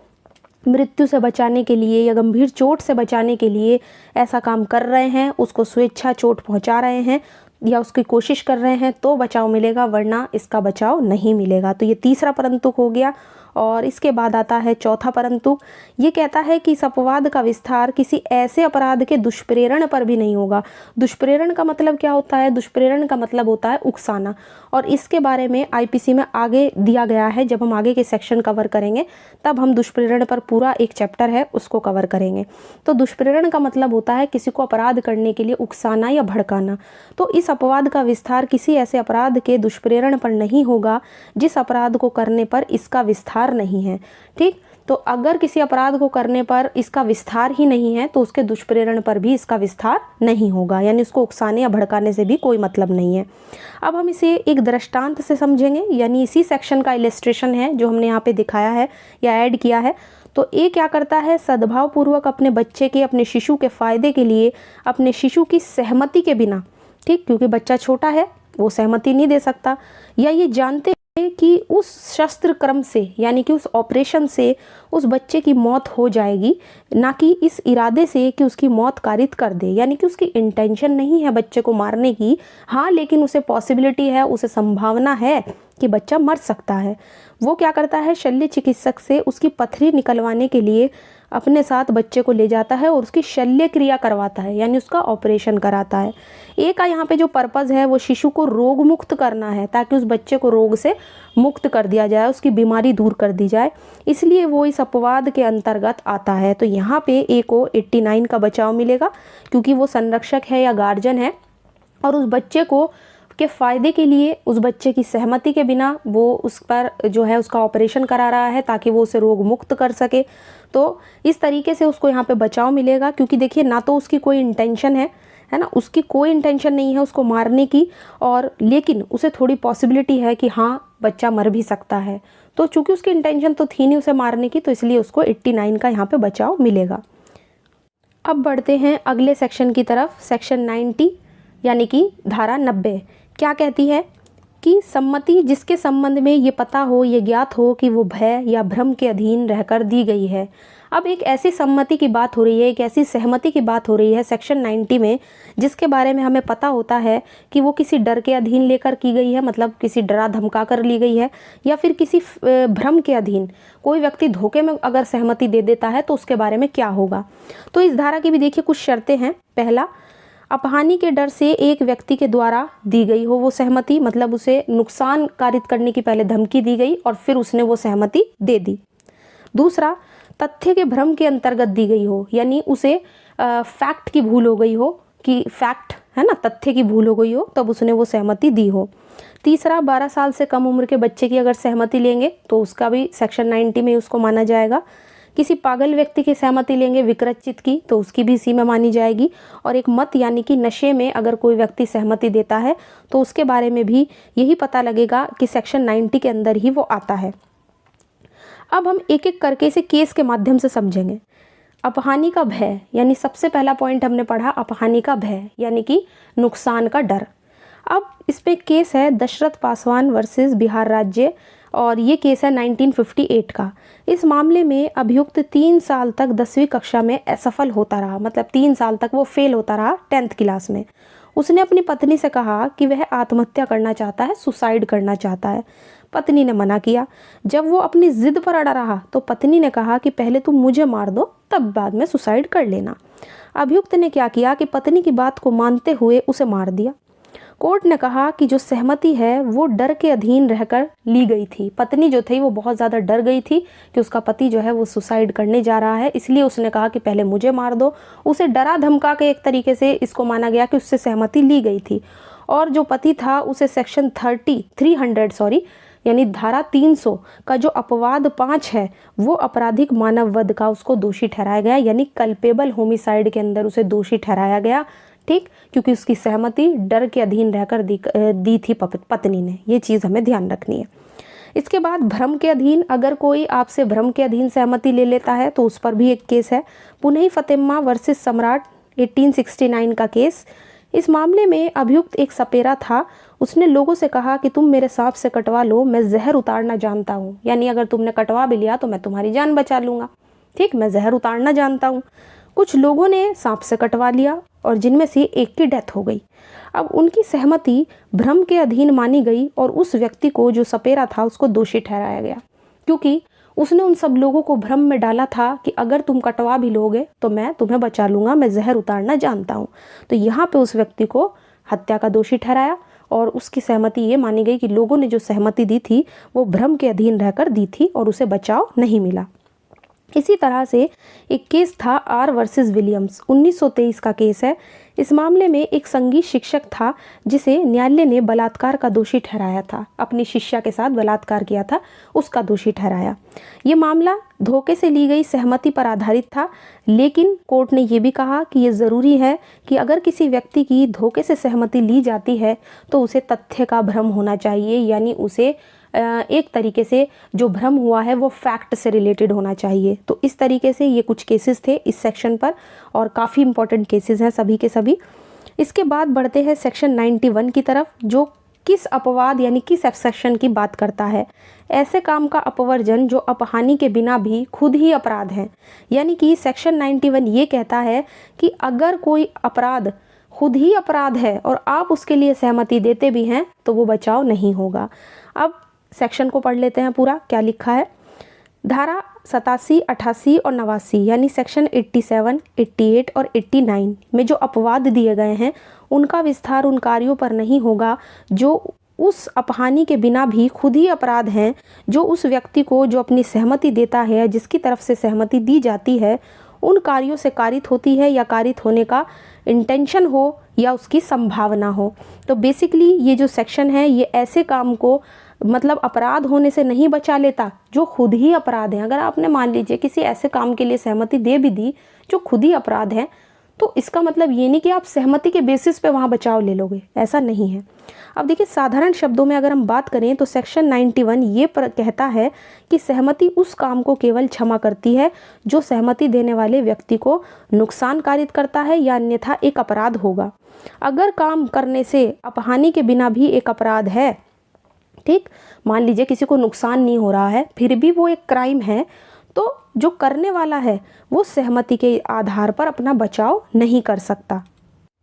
मृत्यु से बचाने के लिए या गंभीर चोट से बचाने के लिए ऐसा काम कर रहे हैं, उसको स्वेच्छा चोट पहुंचा रहे हैं या उसकी कोशिश कर रहे हैं तो बचाव मिलेगा, वरना इसका बचाव नहीं मिलेगा। तो ये तीसरा परंतुक हो गया। और इसके बाद आता है चौथा परंतुक। ये कहता है कि इस अपवाद का विस्तार किसी ऐसे अपराध के दुष्प्रेरण पर भी नहीं होगा। दुष्प्रेरण का मतलब क्या होता है? दुष्प्रेरण का मतलब होता है उकसाना, और इसके बारे में आईपीसी में आगे दिया गया है। जब हम आगे के सेक्शन कवर करेंगे तब हम दुष्प्रेरण पर पूरा एक चैप्टर है उसको कवर करेंगे। तो दुष्प्रेरण का मतलब होता है किसी को अपराध करने के लिए उकसाना या भड़काना। तो इस अपवाद का विस्तार किसी ऐसे अपराध के दुष्प्रेरण पर नहीं होगा जिस अपराध को करने पर इसका विस्तार नहीं है। ठीक, तो अगर किसी अपराध को करने पर इसका विस्तार ही नहीं है तो उसके दुष्प्रेरण पर भी इसका विस्तार नहीं होगा, यानी उसको उकसाने या भड़काने से भी कोई मतलब नहीं है। अब हम इसे एक दृष्टांत से समझेंगे, यानी इसी सेक्शन का इलस्ट्रेशन है जो हमने यहाँ पे दिखाया है या ऐड किया है। तो ये क्या करता है? सद्भाव पूर्वक अपने बच्चे के, अपने शिशु के फायदे के लिए अपने शिशु की सहमति के बिना, ठीक, क्योंकि बच्चा छोटा है वो सहमति नहीं दे सकता, या ये जानते कि उस शस्त्र क्रम से यानी कि उस ऑपरेशन से उस बच्चे की मौत हो जाएगी, ना कि इस इरादे से कि उसकी मौत कारित कर दे, यानी कि उसकी इंटेंशन नहीं है बच्चे को मारने की, हाँ, लेकिन उसे पॉसिबिलिटी है, उसे संभावना है कि बच्चा मर सकता है। वो क्या करता है? शल्य चिकित्सक से उसकी पथरी निकलवाने के लिए अपने साथ बच्चे को ले जाता है और उसकी शल्य क्रिया करवाता है, यानी उसका ऑपरेशन कराता है। एक का यहाँ पे जो पर्पज़ है वो शिशु को रोग मुक्त करना है, ताकि उस बच्चे को रोग से मुक्त कर दिया जाए, उसकी बीमारी दूर कर दी जाए, इसलिए वो इस अपवाद के अंतर्गत आता है। तो यहाँ पे ए को 89 का बचाव मिलेगा क्योंकि वो संरक्षक है या गार्जियन है और उस बच्चे को के फ़ायदे के लिए उस बच्चे की सहमति के बिना वो उस पर जो है उसका ऑपरेशन करा रहा है ताकि वो उसे रोग मुक्त कर सके। तो इस तरीके से उसको यहाँ पे बचाव मिलेगा, क्योंकि देखिए ना तो उसकी कोई इंटेंशन है ना, उसकी कोई इंटेंशन नहीं है उसको मारने की, और लेकिन उसे थोड़ी पॉसिबिलिटी है कि हाँ बच्चा मर भी सकता है। तो चूँकि उसकी इंटेंशन तो थी नहीं उसे मारने की, तो इसलिए उसको 89 का यहाँ पे बचाव मिलेगा। अब बढ़ते हैं अगले सेक्शन की तरफ, सेक्शन 90 यानी कि धारा 90 क्या कहती है कि सम्मति जिसके संबंध में ये पता हो, ये ज्ञात हो कि वो भय या भ्रम के अधीन रहकर दी गई है। अब एक ऐसी सम्मति की बात हो रही है, एक ऐसी सहमति की बात हो रही है सेक्शन 90 में, जिसके बारे में हमें पता होता है कि वो किसी डर के अधीन लेकर की गई है, मतलब किसी डरा धमका कर ली गई है, या फिर किसी भ्रम के अधीन। कोई व्यक्ति धोखे में अगर सहमति दे देता है तो उसके बारे में क्या होगा। तो इस धारा की भी देखिए कुछ शर्तें हैं। पहला, अपहानि के डर से एक व्यक्ति के द्वारा दी गई हो वो सहमति, मतलब उसे नुकसान कारित करने की पहले धमकी दी गई और फिर उसने वो सहमति दे दी। दूसरा, तथ्य के भ्रम के अंतर्गत दी गई हो, यानी उसे फैक्ट की भूल हो गई हो कि फैक्ट है ना, तथ्य की भूल हो गई हो, तब उसने वो सहमति दी हो। तीसरा, 12 साल से कम उम्र के बच्चे की अगर सहमति लेंगे तो उसका भी सेक्शन 90 में उसको माना जाएगा। किसी पागल व्यक्ति की सहमति लेंगे विकृत चित्त की, तो उसकी भी इसी में मानी जाएगी। और एक मत यानी कि नशे में अगर कोई व्यक्ति सहमति देता है तो उसके बारे में भी यही पता लगेगा कि सेक्शन 90 के अंदर ही वो आता है। अब हम एक एक करके इसे केस के माध्यम से समझेंगे। अपहानि का भय, यानी सबसे पहला पॉइंट हमने पढ़ा अपहानि का भय, यानी कि नुकसान का डर। अब इस पे केस है दशरथ पासवान वर्सेस बिहार राज्य, और ये केस है 1958 का। इस मामले में अभियुक्त 3 साल तक 10वीं कक्षा में असफल होता रहा, मतलब 3 साल तक वो फेल होता रहा 10th क्लास में। उसने अपनी पत्नी से कहा कि वह आत्महत्या करना चाहता है, सुसाइड करना चाहता है। पत्नी ने मना किया। जब वो अपनी जिद पर अड़ा रहा तो पत्नी ने कहा कि पहले तुम मुझे मार दो, तब बाद में सुसाइड कर लेना। अभियुक्त ने क्या किया कि पत्नी की बात को मानते हुए उसे मार दिया। कोर्ट ने कहा कि जो सहमति है वो डर के अधीन रहकर ली गई थी। पत्नी जो थी वो बहुत ज़्यादा डर गई थी कि उसका पति जो है वो सुसाइड करने जा रहा है, इसलिए उसने कहा कि पहले मुझे मार दो। उसे डरा धमका के एक तरीके से इसको माना गया कि उससे सहमति ली गई थी। और जो पति था उसे सेक्शन 300 यानी धारा 300 का जो अपवाद 5 है वो आपराधिक मानव वध का उसको दोषी ठहराया गया, यानी कल्पेबल होमिसाइड के अंदर उसे दोषी ठहराया गया। ठीक, क्योंकि उसकी सहमति डर के अधीन रहकर दी थी पत्नी ने। ये चीज़ हमें ध्यान रखनी है। इसके बाद भ्रम के अधीन, अगर कोई आपसे भ्रम के अधीन सहमति ले लेता है तो उस पर भी एक केस है, पुनई फतेम्मा वर्सेस सम्राट 1869 का केस। इस मामले में अभियुक्त एक सपेरा था। उसने लोगों से कहा कि तुम मेरे सांप से कटवा लो, मैं जहर उतारना जानता हूँ, यानी अगर तुमने कटवा भी लिया तो मैं तुम्हारी जान बचा लूँगा। ठीक, मैं जहर उतारना जानता हूँ। कुछ लोगों ने सांप से कटवा लिया और जिनमें से एक की डेथ हो गई। अब उनकी सहमति भ्रम के अधीन मानी गई और उस व्यक्ति को जो सपेरा था उसको दोषी ठहराया गया, क्योंकि उसने उन सब लोगों को भ्रम में डाला था कि अगर तुम कटवा भी लोगे तो मैं तुम्हें बचा लूँगा, मैं जहर उतारना जानता हूँ। तो यहाँ पे उस व्यक्ति को हत्या का दोषी ठहराया और उसकी सहमति ये मानी गई कि लोगों ने जो सहमति दी थी वो भ्रम के अधीन रहकर दी थी और उसे बचाव नहीं मिला। इसी तरह से एक केस था आर वर्सेस विलियम्स, 1923 का केस है। इस मामले में एक संगीत शिक्षक था जिसे न्यायालय ने बलात्कार का दोषी ठहराया था, अपनी शिष्या के साथ बलात्कार किया था, उसका दोषी ठहराया। ये मामला धोखे से ली गई सहमति पर आधारित था, लेकिन कोर्ट ने ये भी कहा कि ये ज़रूरी है कि अगर किसी व्यक्ति की धोखे से सहमति ली जाती है तो उसे तथ्य का भ्रम होना चाहिए, यानी उसे एक तरीके से जो भ्रम हुआ है वो फैक्ट से रिलेटेड होना चाहिए। तो इस तरीके से ये कुछ केसेस थे इस सेक्शन पर और काफ़ी इंपॉर्टेंट केसेस हैं सभी के सभी। इसके बाद बढ़ते हैं सेक्शन 91 की तरफ, जो किस अपवाद यानी किस एक्सेप्शन की बात करता है। ऐसे काम का अपवर्जन जो अपहानि के बिना भी खुद ही अपराध है, यानी कि सेक्शन 91 ये कहता है कि अगर कोई अपराध खुद ही अपराध है और आप उसके लिए सहमति देते भी हैं तो वो बचाव नहीं होगा। अब सेक्शन को पढ़ लेते हैं पूरा क्या लिखा है। धारा 87, 88 और 89 यानी सेक्शन 87, 88 और 89 में जो अपवाद दिए गए हैं उनका विस्तार उन कार्यों पर नहीं होगा जो उस अपहानि के बिना भी खुद ही अपराध हैं, जो उस व्यक्ति को जो अपनी सहमति देता है, जिसकी तरफ से सहमति दी जाती है, उन कार्यों से कारित होती है या कारित होने का इंटेंशन हो या उसकी संभावना हो। तो बेसिकली ये जो सेक्शन है ये ऐसे काम को मतलब अपराध होने से नहीं बचा लेता जो खुद ही अपराध है। अगर आपने मान लीजिए किसी ऐसे काम के लिए सहमति दे भी दी जो खुद ही अपराध है, तो इसका मतलब ये नहीं कि आप सहमति के बेसिस पे वहाँ बचाव ले लोगे, ऐसा नहीं है। अब देखिए साधारण शब्दों में अगर हम बात करें तो सेक्शन 91 ये कहता है कि सहमति उस काम को केवल क्षमा करती है जो सहमति देने वाले व्यक्ति को नुकसान कारित करता है या अन्यथा एक अपराध होगा। अगर काम करने से अपहानि के बिना भी एक अपराध है, ठीक, मान लीजिए किसी को नुकसान नहीं हो रहा है फिर भी वो एक क्राइम है, तो जो करने वाला है वो सहमति के आधार पर अपना बचाव नहीं कर सकता।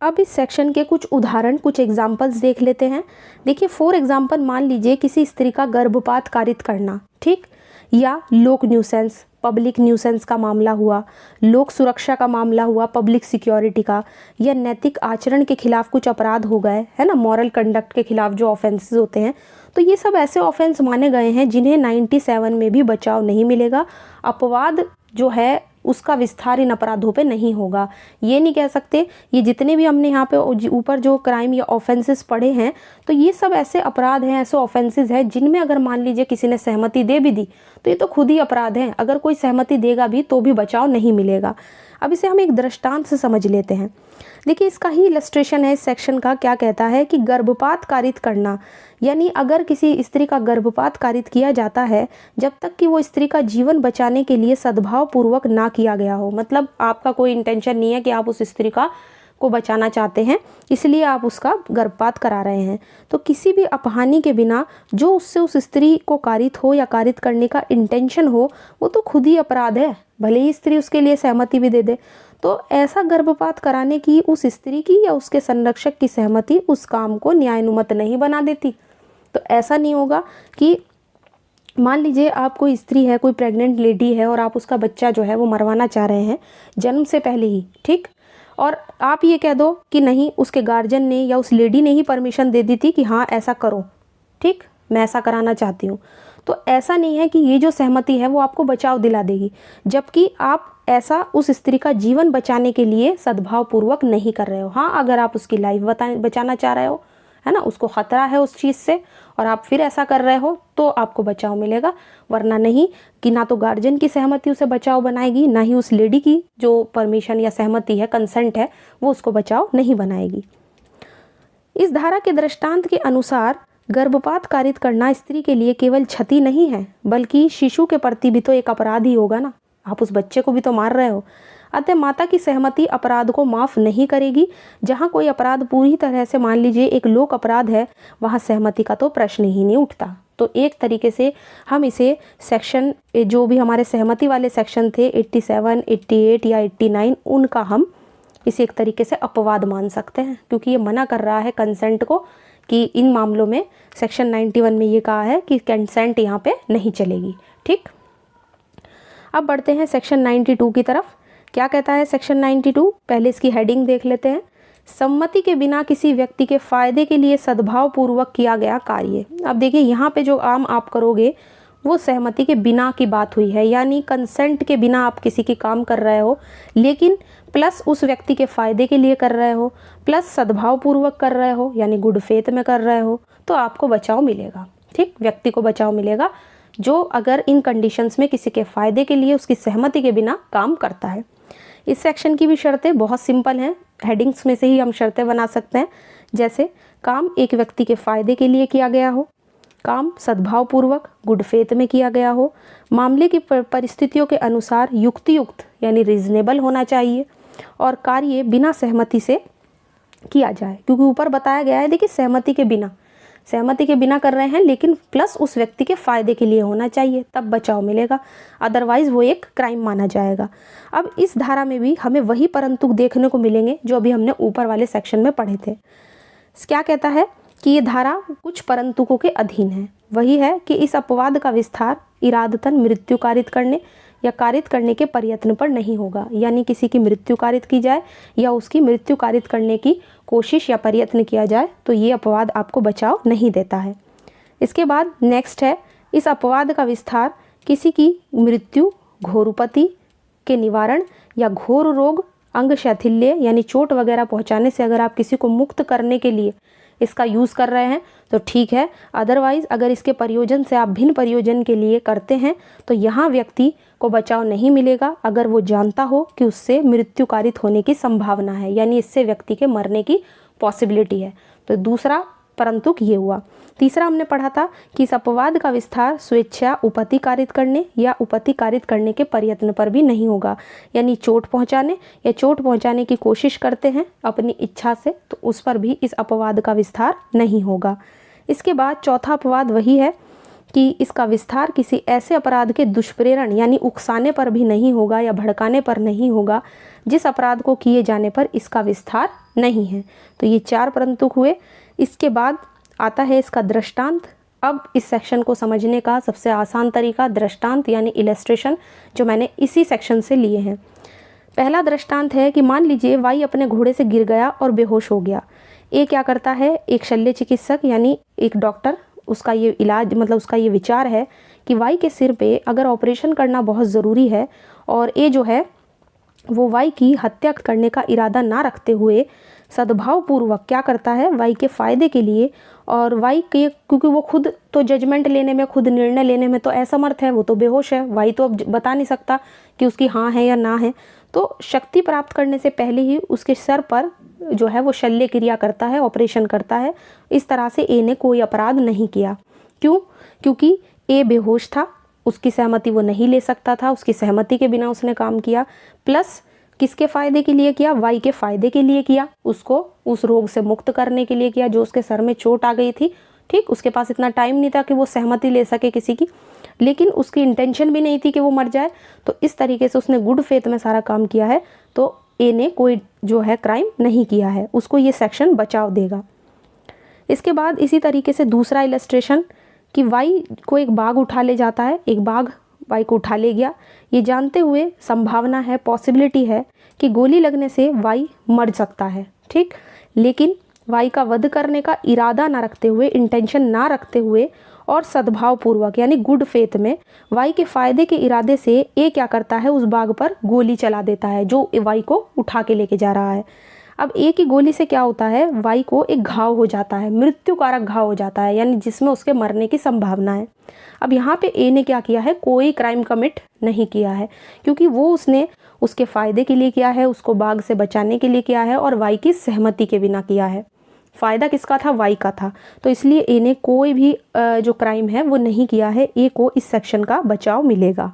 अब इस सेक्शन के कुछ उदाहरण, कुछ एग्जाम्पल्स देख लेते हैं। देखिए फॉर एग्जाम्पल मान लीजिए किसी स्त्री का गर्भपात कारित करना, ठीक, या लोक न्यूसेंस, पब्लिक न्यूसेंस का मामला हुआ, लोक सुरक्षा का मामला हुआ, पब्लिक सिक्योरिटी का, या नैतिक आचरण के खिलाफ कुछ अपराध हो गए, है ना, मॉरल कंडक्ट के खिलाफ जो ऑफेंसेस होते हैं, तो ये सब ऐसे ऑफेंस माने गए हैं जिन्हें 97 में भी बचाव नहीं मिलेगा। अपवाद जो है उसका विस्तार इन अपराधों पे नहीं होगा। ये नहीं कह सकते, ये जितने भी हमने यहाँ पे ऊपर जो क्राइम या ऑफेंसेस पढ़े हैं, तो ये सब ऐसे अपराध हैं, ऐसे ऑफेंसेस हैं जिनमें अगर मान लीजिए किसी ने सहमति दे भी दी तो ये तो खुद ही अपराध हैं। अगर कोई सहमति देगा भी तो भी बचाव नहीं मिलेगा। अब इसे हम एक दृष्टांत से समझ लेते हैं। देखिए, इसका ही इलस्ट्रेशन है इस सेक्शन का। क्या कहता है कि गर्भपात कारित करना, यानी अगर किसी स्त्री का गर्भपात कारित किया जाता है जब तक कि वो स्त्री का जीवन बचाने के लिए सद्भाव पूर्वक ना किया गया हो, मतलब आपका कोई इंटेंशन नहीं है कि आप उस स्त्री को बचाना चाहते हैं, इसलिए आप उसका गर्भपात करा रहे हैं, तो किसी भी अपहानि के बिना जो उससे उस स्त्री को कारित हो या कारित करने का इंटेंशन हो, वो तो खुद ही अपराध है, भले ही स्त्री उसके लिए सहमति भी दे दे। तो ऐसा गर्भपात कराने की उस स्त्री की या उसके संरक्षक की सहमति उस काम को न्यायानुमत नहीं बना देती। तो ऐसा नहीं होगा कि मान लीजिए आप कोई स्त्री है, कोई प्रेग्नेंट लेडी है और आप उसका बच्चा जो है वो मरवाना चाह रहे हैं जन्म से पहले ही, ठीक, और आप ये कह दो कि नहीं, उसके गार्जियन ने या उस लेडी ने ही परमिशन दे दी थी कि हाँ ऐसा करो, ठीक, मैं ऐसा कराना चाहती हूँ। तो ऐसा नहीं है कि ये जो सहमति है वो आपको बचाव दिला देगी, जबकि आप ऐसा उस स्त्री का जीवन बचाने के लिए सद्भावपूर्वक नहीं कर रहे हो। हाँ, अगर आप उसकी लाइफ बचाना चाह रहे हो, है ना, उसको खतरा है उस चीज़ से, और आप फिर ऐसा कर रहे हो तो आपको बचाव मिलेगा, वरना नहीं, कि ना तो गार्जियन की सहमति उसे बचाव बनाएगी, ना ही उस लेडी की जो परमिशन या सहमति है, कंसेंट है, वो उसको बचाव नहीं बनाएगी। इस धारा के दृष्टांत के अनुसार गर्भपात कारित करना स्त्री के लिए केवल क्षति नहीं है, बल्कि शिशु के प्रति भी तो एक अपराध ही होगा ना, आप उस बच्चे को भी तो मार रहे हो। अतः माता की सहमति अपराध को माफ़ नहीं करेगी। जहाँ कोई अपराध पूरी तरह से मान लीजिए एक लोक अपराध है, वहाँ सहमति का तो प्रश्न ही नहीं उठता। तो एक तरीके से हम इसे सेक्शन, जो भी हमारे सहमति वाले सेक्शन थे 87, 88 या 89, उनका हम इसे एक तरीके से अपवाद मान सकते हैं, क्योंकि ये मना कर रहा है कंसेंट को, कि इन मामलों में सेक्शन 91 में ये कहा है कि कंसेंट यहाँ पे नहीं चलेगी। ठीक, अब बढ़ते हैं सेक्शन 92 की तरफ। क्या कहता है सेक्शन 92? पहले इसकी हेडिंग देख लेते हैं। सम्मति के बिना किसी व्यक्ति के फायदे के लिए सद्भाव पूर्वक किया गया कार्य। अब देखिए, यहाँ पे जो आम आप करोगे वो सहमति के बिना की बात हुई है, यानी कंसेंट के बिना आप किसी की काम कर रहे हो, लेकिन प्लस उस व्यक्ति के फ़ायदे के लिए कर रहे हो, प्लस सद्भाव पूर्वक कर रहे हो, यानी गुड फेथ में कर रहे हो, तो आपको बचाव मिलेगा। ठीक, व्यक्ति को बचाव मिलेगा जो अगर इन कंडीशंस में किसी के फ़ायदे के लिए उसकी सहमति के बिना काम करता है। इस सेक्शन की भी शर्तें बहुत सिंपल हैं, हेडिंग्स में से ही हम शर्तें बना सकते हैं। जैसे काम एक व्यक्ति के फ़ायदे के लिए किया गया हो, काम सद्भावपूर्वक गुड फेथ में किया गया हो, मामले की परिस्थितियों के अनुसार युक्तियुक्त यानी रीजनेबल होना चाहिए, और कार्य बिना सहमति से किया जाए। क्योंकि ऊपर बताया गया है, देखिए सहमति के बिना कर रहे हैं, लेकिन प्लस उस व्यक्ति के फ़ायदे के लिए होना चाहिए, तब बचाव मिलेगा, अदरवाइज़ वो एक क्राइम माना जाएगा। अब इस धारा में भी हमें वही परंतु देखने को मिलेंगे जो अभी हमने ऊपर वाले सेक्शन में पढ़े थे। क्या कहता है कि ये धारा कुछ परंतुकों के अधीन है। वही है कि इस अपवाद का विस्तार इरादतन मृत्यु कारित करने या कारित करने के प्रयत्न पर नहीं होगा, यानी किसी की मृत्यु कारित की जाए या उसकी मृत्यु कारित करने की कोशिश या प्रयत्न किया जाए तो ये अपवाद आपको बचाव नहीं देता है। इसके बाद नेक्स्ट है, इस अपवाद का विस्तार किसी की मृत्यु, घोरुपति के निवारण या घोर रोग, अंग शैथिल्य यानी चोट वगैरह पहुंचाने से अगर आप किसी को मुक्त करने के लिए इसका यूज़ कर रहे हैं तो ठीक है, अदरवाइज़ अगर इसके प्रयोजन से आप भिन्न प्रयोजन के लिए करते हैं तो यहाँ व्यक्ति को बचाव नहीं मिलेगा अगर वो जानता हो कि उससे मृत्यु कारित होने की संभावना है, यानी इससे व्यक्ति के मरने की पॉसिबिलिटी है। तो दूसरा परंतु ये हुआ। तीसरा हमने पढ़ा था कि इस अपवाद का विस्तार स्वेच्छा उपति कारित करने या उपति कारित करने के प्रयत्न पर भी नहीं होगा, यानी चोट पहुंचाने या चोट पहुंचाने की कोशिश करते हैं अपनी इच्छा से, तो उस पर भी इस अपवाद का विस्तार नहीं होगा। इसके बाद चौथा अपवाद वही है कि इसका विस्तार किसी ऐसे अपराध के दुष्प्रेरण यानी उकसाने पर भी नहीं होगा या भड़काने पर नहीं होगा जिस अपराध को किए जाने पर इसका विस्तार नहीं है। तो ये चार परंतु हुए। इसके बाद आता है इसका दृष्टांत। अब इस सेक्शन को समझने का सबसे आसान तरीका दृष्टांत यानी इलस्ट्रेशन, जो मैंने इसी सेक्शन से लिए हैं। पहला दृष्टांत है कि मान लीजिए वाई अपने घोड़े से गिर गया और बेहोश हो गया। ये क्या करता है, एक शल्य चिकित्सक यानी एक डॉक्टर, उसका ये इलाज मतलब उसका ये विचार है कि वाई के सिर पे अगर ऑपरेशन करना बहुत ज़रूरी है और ए जो है वो वाई की हत्या करने का इरादा ना रखते हुए सद्भावपूर्वक क्या करता है, वाई के फ़ायदे के लिए, और वाई के क्योंकि वो खुद तो जजमेंट लेने में, खुद निर्णय लेने में तो असमर्थ है, वो तो बेहोश है, वाई तो अब बता नहीं सकता कि उसकी हाँ है या ना है, तो शक्ति प्राप्त करने से पहले ही उसके सर पर जो है वो शल्य क्रिया करता है, ऑपरेशन करता है। इस तरह से ए ने कोई अपराध नहीं किया। क्यों? क्योंकि ए बेहोश था, उसकी सहमति वो नहीं ले सकता था, उसकी सहमति के बिना उसने काम किया, प्लस किसके फ़ायदे के लिए किया, वाई के फ़ायदे के लिए किया, उसको उस रोग से मुक्त करने के लिए किया जो उसके सर में चोट आ गई थी। ठीक, उसके पास इतना टाइम नहीं था कि वो सहमति ले सके किसी की, लेकिन उसकी इंटेंशन भी नहीं थी कि वो मर जाए, तो इस तरीके से उसने गुड फेथ में सारा काम किया है, तो ए ने कोई जो है क्राइम नहीं किया है, उसको ये सेक्शन बचाव देगा। इसके बाद इसी तरीके से दूसरा इलस्ट्रेशन कि वाई को एक बाघ उठा ले जाता है, एक बाघ वाई को उठा ले गया, ये जानते हुए संभावना है, पॉसिबिलिटी है कि गोली लगने से वाई मर सकता है। ठीक, लेकिन वाई का वध करने का इरादा ना रखते हुए, इंटेंशन ना रखते हुए और सद्भावपूर्वक यानी गुड फेथ में वाई के फ़ायदे के इरादे से ए क्या करता है, उस बाघ पर गोली चला देता है जो वाई को उठा के लेके जा रहा है। अब ए की गोली से क्या होता है, वाई को एक घाव हो जाता है, मृत्युकारक घाव हो जाता है, यानी जिसमें उसके मरने की संभावना है। अब यहाँ पे ए ने क्या किया है, कोई क्राइम कमिट नहीं किया है, क्योंकि वो उसने उसके फ़ायदे के लिए किया है, उसको बाघ से बचाने के लिए किया है और वाई की सहमति के बिना किया है। फ़ायदा किसका था, वाई का था, तो इसलिए ए ने कोई भी जो क्राइम है वो नहीं किया है। ए को इस सेक्शन का बचाव मिलेगा।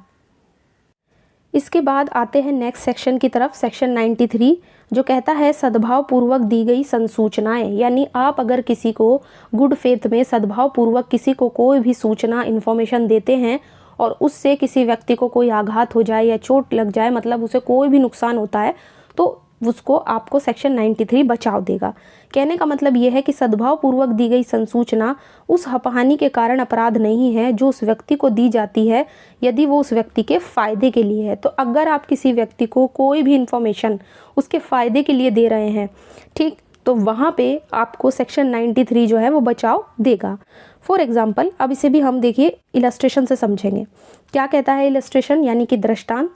इसके बाद आते हैं नेक्स्ट सेक्शन की तरफ, सेक्शन 93, जो कहता है सद्भावपूर्वक दी गई संसूचनाएं, यानी आप अगर किसी को गुड फेथ में सद्भावपूर्वक किसी को कोई भी सूचना, इन्फॉर्मेशन देते हैं और उससे किसी व्यक्ति को कोई आघात हो जाए या चोट लग जाए, मतलब उसे कोई भी नुकसान होता है, तो उसको आपको सेक्शन 93 बचाव देगा। कहने का मतलब ये है कि सद्भावपूर्वक दी गई संसूचना उस हानि के कारण अपराध नहीं है जो उस व्यक्ति को दी जाती है, यदि वो उस व्यक्ति के फ़ायदे के लिए है। तो अगर आप किसी व्यक्ति को कोई भी इन्फॉर्मेशन उसके फ़ायदे के लिए दे रहे हैं, ठीक, तो वहाँ पे आपको सेक्शन 93 जो है वो बचाव देगा। फॉर एग्ज़ाम्पल, अब इसे भी हम देखिए इलस्ट्रेशन से समझेंगे। क्या कहता है इलस्ट्रेशन, यानी कि दृष्टांत।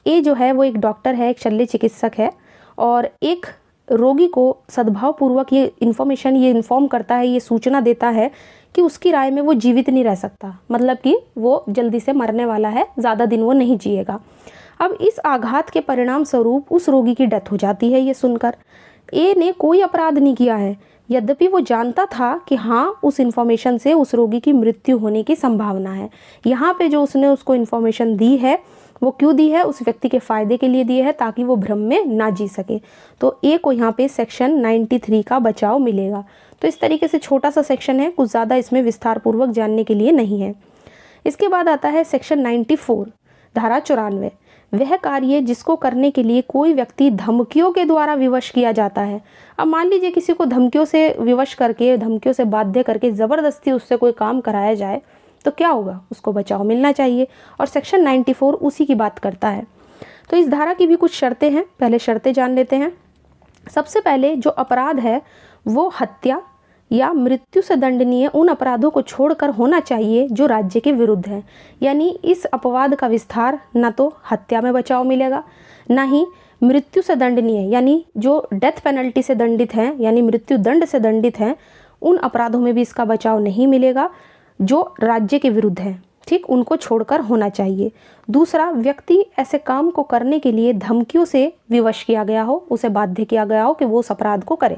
ए जो है वो एक डॉक्टर है, एक शल्य चिकित्सक है, और एक रोगी को सद्भावपूर्वक ये इन्फॉर्मेशन, ये इन्फॉर्म करता है, ये सूचना देता है कि उसकी राय में वो जीवित नहीं रह सकता, मतलब कि वो जल्दी से मरने वाला है, ज़्यादा दिन वो नहीं जिएगा। अब इस आघात के परिणाम स्वरूप उस रोगी की डेथ हो जाती है। ये सुनकर ए ने कोई अपराध नहीं किया है, यद्यपि वो जानता था कि हाँ, उस इन्फॉर्मेशन से उस रोगी की मृत्यु होने की संभावना है। यहाँ पे जो उसने उसको इन्फॉर्मेशन दी है वो क्यों दी है, उस व्यक्ति के फ़ायदे के लिए दी है, ताकि वो भ्रम में ना जी सके। तो ए को यहाँ पे सेक्शन 93 का बचाव मिलेगा। तो इस तरीके से छोटा सा सेक्शन है, कुछ ज़्यादा इसमें विस्तार पूर्वक जानने के लिए नहीं है। इसके बाद आता है सेक्शन 94, धारा 94, वह कार्य जिसको करने के लिए कोई व्यक्ति धमकियों के द्वारा विवश किया जाता है। अब मान लीजिए किसी को धमकियों से विवश करके, धमकियों से बाध्य करके ज़बरदस्ती उससे कोई काम कराया जाए, तो क्या होगा, उसको बचाव मिलना चाहिए, और सेक्शन 94 उसी की बात करता है। तो इस धारा की भी कुछ शर्तें हैं, पहले शर्तें जान लेते हैं। सबसे पहले जो अपराध है वो हत्या या मृत्यु से दंडनीय उन अपराधों को छोड़कर होना चाहिए जो राज्य के विरुद्ध है। यानी इस अपवाद का विस्तार, ना तो हत्या में बचाव मिलेगा, ना ही मृत्यु से दंडनीय यानी जो डेथ पेनल्टी से दंडित हैं, यानी मृत्यु दंड से दंडित हैं, उन अपराधों में भी इसका बचाव नहीं मिलेगा जो राज्य के विरुद्ध है। ठीक, उनको छोड़कर होना चाहिए। दूसरा, व्यक्ति ऐसे काम को करने के लिए धमकियों से विवश किया गया हो, उसे बाध्य किया गया हो कि वो उस अपराध को करे।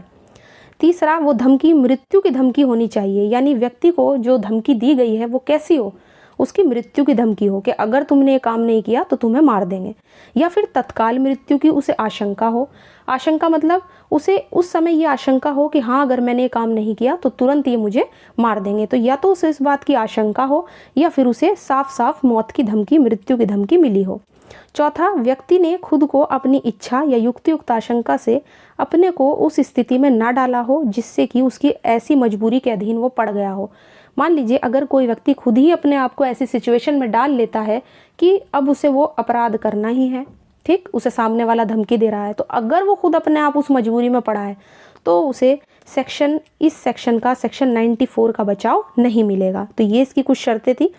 तीसरा, वो धमकी मृत्यु की धमकी होनी चाहिए, यानी व्यक्ति को जो धमकी दी गई है वो कैसी हो, उसकी मृत्यु की धमकी हो कि अगर तुमने ये काम नहीं किया तो तुम्हें मार देंगे, या फिर तत्काल मृत्यु की उसे आशंका हो। आशंका मतलब उसे उस समय ये आशंका हो कि हाँ, अगर मैंने ये काम नहीं किया तो तुरंत ये मुझे मार देंगे, तो या तो उसे इस बात की आशंका हो या फिर उसे साफ साफ मौत की धमकी, मृत्यु की धमकी मिली हो। चौथा, व्यक्ति ने खुद को अपनी इच्छा या युक्तियुक्त आशंका से अपने को उस स्थिति में ना डाला हो जिससे कि उसकी ऐसी मजबूरी के अधीन वो पड़ गया हो। मान लीजिए अगर कोई व्यक्ति खुद ही अपने आप को ऐसी सिचुएशन में डाल लेता है कि अब उसे वो अपराध करना ही है, ठीक, उसे सामने वाला धमकी दे रहा है, तो अगर वो खुद अपने आप उस मजबूरी में पड़ा है तो उसे इस सेक्शन का, सेक्शन 94 का बचाव नहीं मिलेगा। तो ये इसकी कुछ शर्तें थी।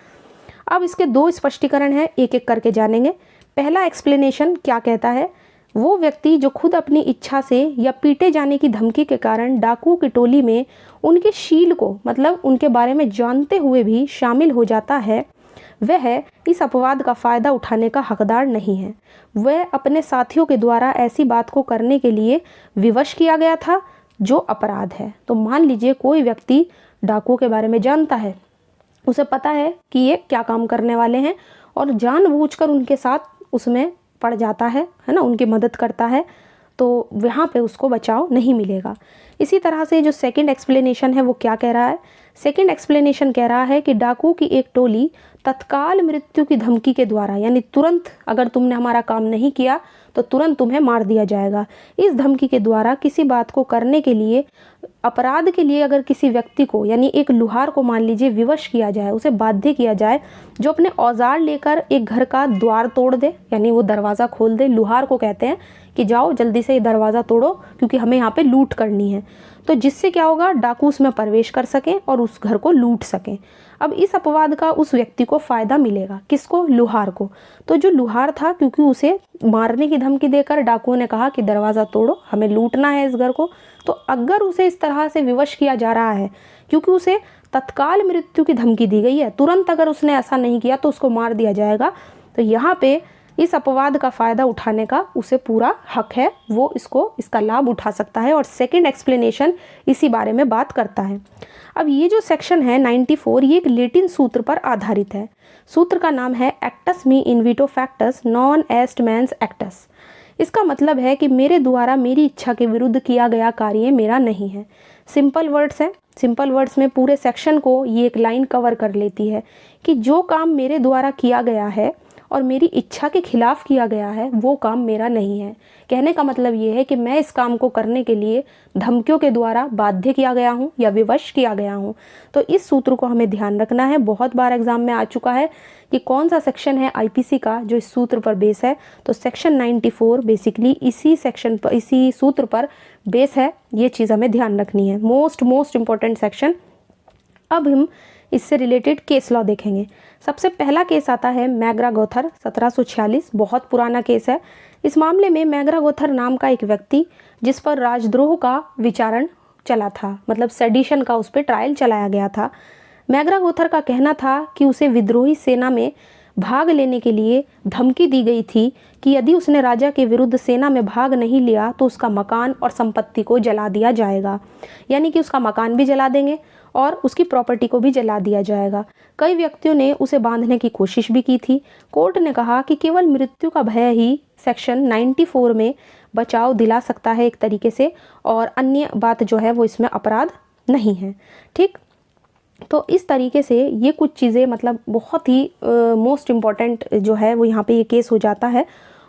अब इसके दो स्पष्टीकरण हैं, एक एक करके जानेंगे। पहला एक्सप्लेनेशन क्या कहता है, वो व्यक्ति जो खुद अपनी इच्छा से या पीटे जाने की धमकी के कारण डाकुओं की टोली में उनके शील को मतलब उनके बारे में जानते हुए भी शामिल हो जाता है, वह इस अपवाद का फ़ायदा उठाने का हकदार नहीं है। वह अपने साथियों के द्वारा ऐसी बात को करने के लिए विवश किया गया था जो अपराध है। तो मान लीजिए कोई व्यक्ति डाकुओं के बारे में जानता है, उसे पता है कि ये क्या काम करने वाले हैं और जानबूझकर उनके साथ उसमें पड़ जाता है ना, उनकी मदद करता है, तो वहाँ पे उसको बचाव नहीं मिलेगा। इसी तरह से जो सेकंड एक्सप्लेनेशन है वो क्या कह रहा है, सेकंड एक्सप्लेनेशन कह रहा है कि डाकुओं की एक टोली तत्काल मृत्यु की धमकी के द्वारा, यानी तुरंत अगर तुमने हमारा काम नहीं किया तो तुरंत तुम्हें मार दिया जाएगा, इस धमकी के द्वारा किसी बात को करने के लिए, अपराध के लिए अगर किसी व्यक्ति को यानी एक लुहार को मान लीजिए विवश किया जाए, उसे बाध्य किया जाए, जो अपने औजार लेकर एक घर का द्वार तोड़ दे यानी वो दरवाज़ा खोल दे। लुहार को कहते हैं कि जाओ जल्दी से ये दरवाज़ा तोड़ो क्योंकि हमें यहाँ पे लूट करनी है, तो जिससे क्या होगा, डाकू उसमें प्रवेश कर सकें और उस घर को लूट सकें। अब इस अपवाद का उस व्यक्ति को फ़ायदा मिलेगा, किसको, लुहार को। तो जो लुहार था, क्योंकि उसे मारने की धमकी देकर डाकुओं ने कहा कि दरवाज़ा तोड़ो, हमें लूटना है इस घर को, तो अगर उसे इस तरह से विवश किया जा रहा है क्योंकि उसे तत्काल मृत्यु की धमकी दी गई है, तुरंत अगर उसने ऐसा नहीं किया तो उसको मार दिया जाएगा, तो यहाँ पे इस अपवाद का फ़ायदा उठाने का उसे पूरा हक है, वो इसका लाभ उठा सकता है। और सेकंड एक्सप्लेनेशन इसी बारे में बात करता है। अब ये जो सेक्शन है 94, ये एक लैटिन सूत्र पर आधारित है। सूत्र का नाम है एक्टस मी इनविटो फैक्टस नॉन एस्ट मैंस एक्टस। इसका मतलब है कि मेरे द्वारा मेरी इच्छा के विरुद्ध किया गया कार्य मेरा नहीं है। सिंपल वर्ड्स है, सिंपल वर्ड्स में पूरे सेक्शन को ये एक लाइन कवर कर लेती है कि जो काम मेरे द्वारा किया गया है और मेरी इच्छा के खिलाफ किया गया है वो काम मेरा नहीं है। कहने का मतलब ये है कि मैं इस काम को करने के लिए धमकियों के द्वारा बाध्य किया गया हूँ या विवश किया गया हूँ। तो इस सूत्र को हमें ध्यान रखना है, बहुत बार एग्जाम में आ चुका है कि कौन सा सेक्शन है आईपीसी का जो इस सूत्र पर बेस है। तो सेक्शन 94 बेसिकली इसी सेक्शन पर, इसी सूत्र पर बेस है, ये चीज़ हमें ध्यान रखनी है। Most important section. अब हम इससे रिलेटेड केस लॉ देखेंगे। सबसे पहला केस आता है मैग्रा-गोथर 1746, बहुत पुराना केस है। इस मामले में मैग्रा-गोथर नाम का एक व्यक्ति जिस पर राजद्रोह का विचारण चला था, मतलब सेडिशन का उस पर ट्रायल चलाया गया था। मैग्रा-गोथर का कहना था कि उसे विद्रोही सेना में भाग लेने के लिए धमकी दी गई थी कि यदि उसने राजा के विरुद्ध सेना में भाग नहीं लिया तो उसका मकान और संपत्ति को जला दिया जाएगा, यानी कि उसका मकान भी जला देंगे और उसकी प्रॉपर्टी को भी जला दिया जाएगा। कई व्यक्तियों ने उसे बांधने की कोशिश भी की थी। कोर्ट ने कहा कि केवल मृत्यु का भय ही सेक्शन 94 में बचाव दिला सकता है एक तरीके से, और अन्य बात जो है वो इसमें अपराध नहीं है। ठीक, तो इस तरीके से ये कुछ चीज़ें मतलब बहुत ही मोस्ट इम्पॉर्टेंट जो है वो यहाँ पे ये केस हो जाता है।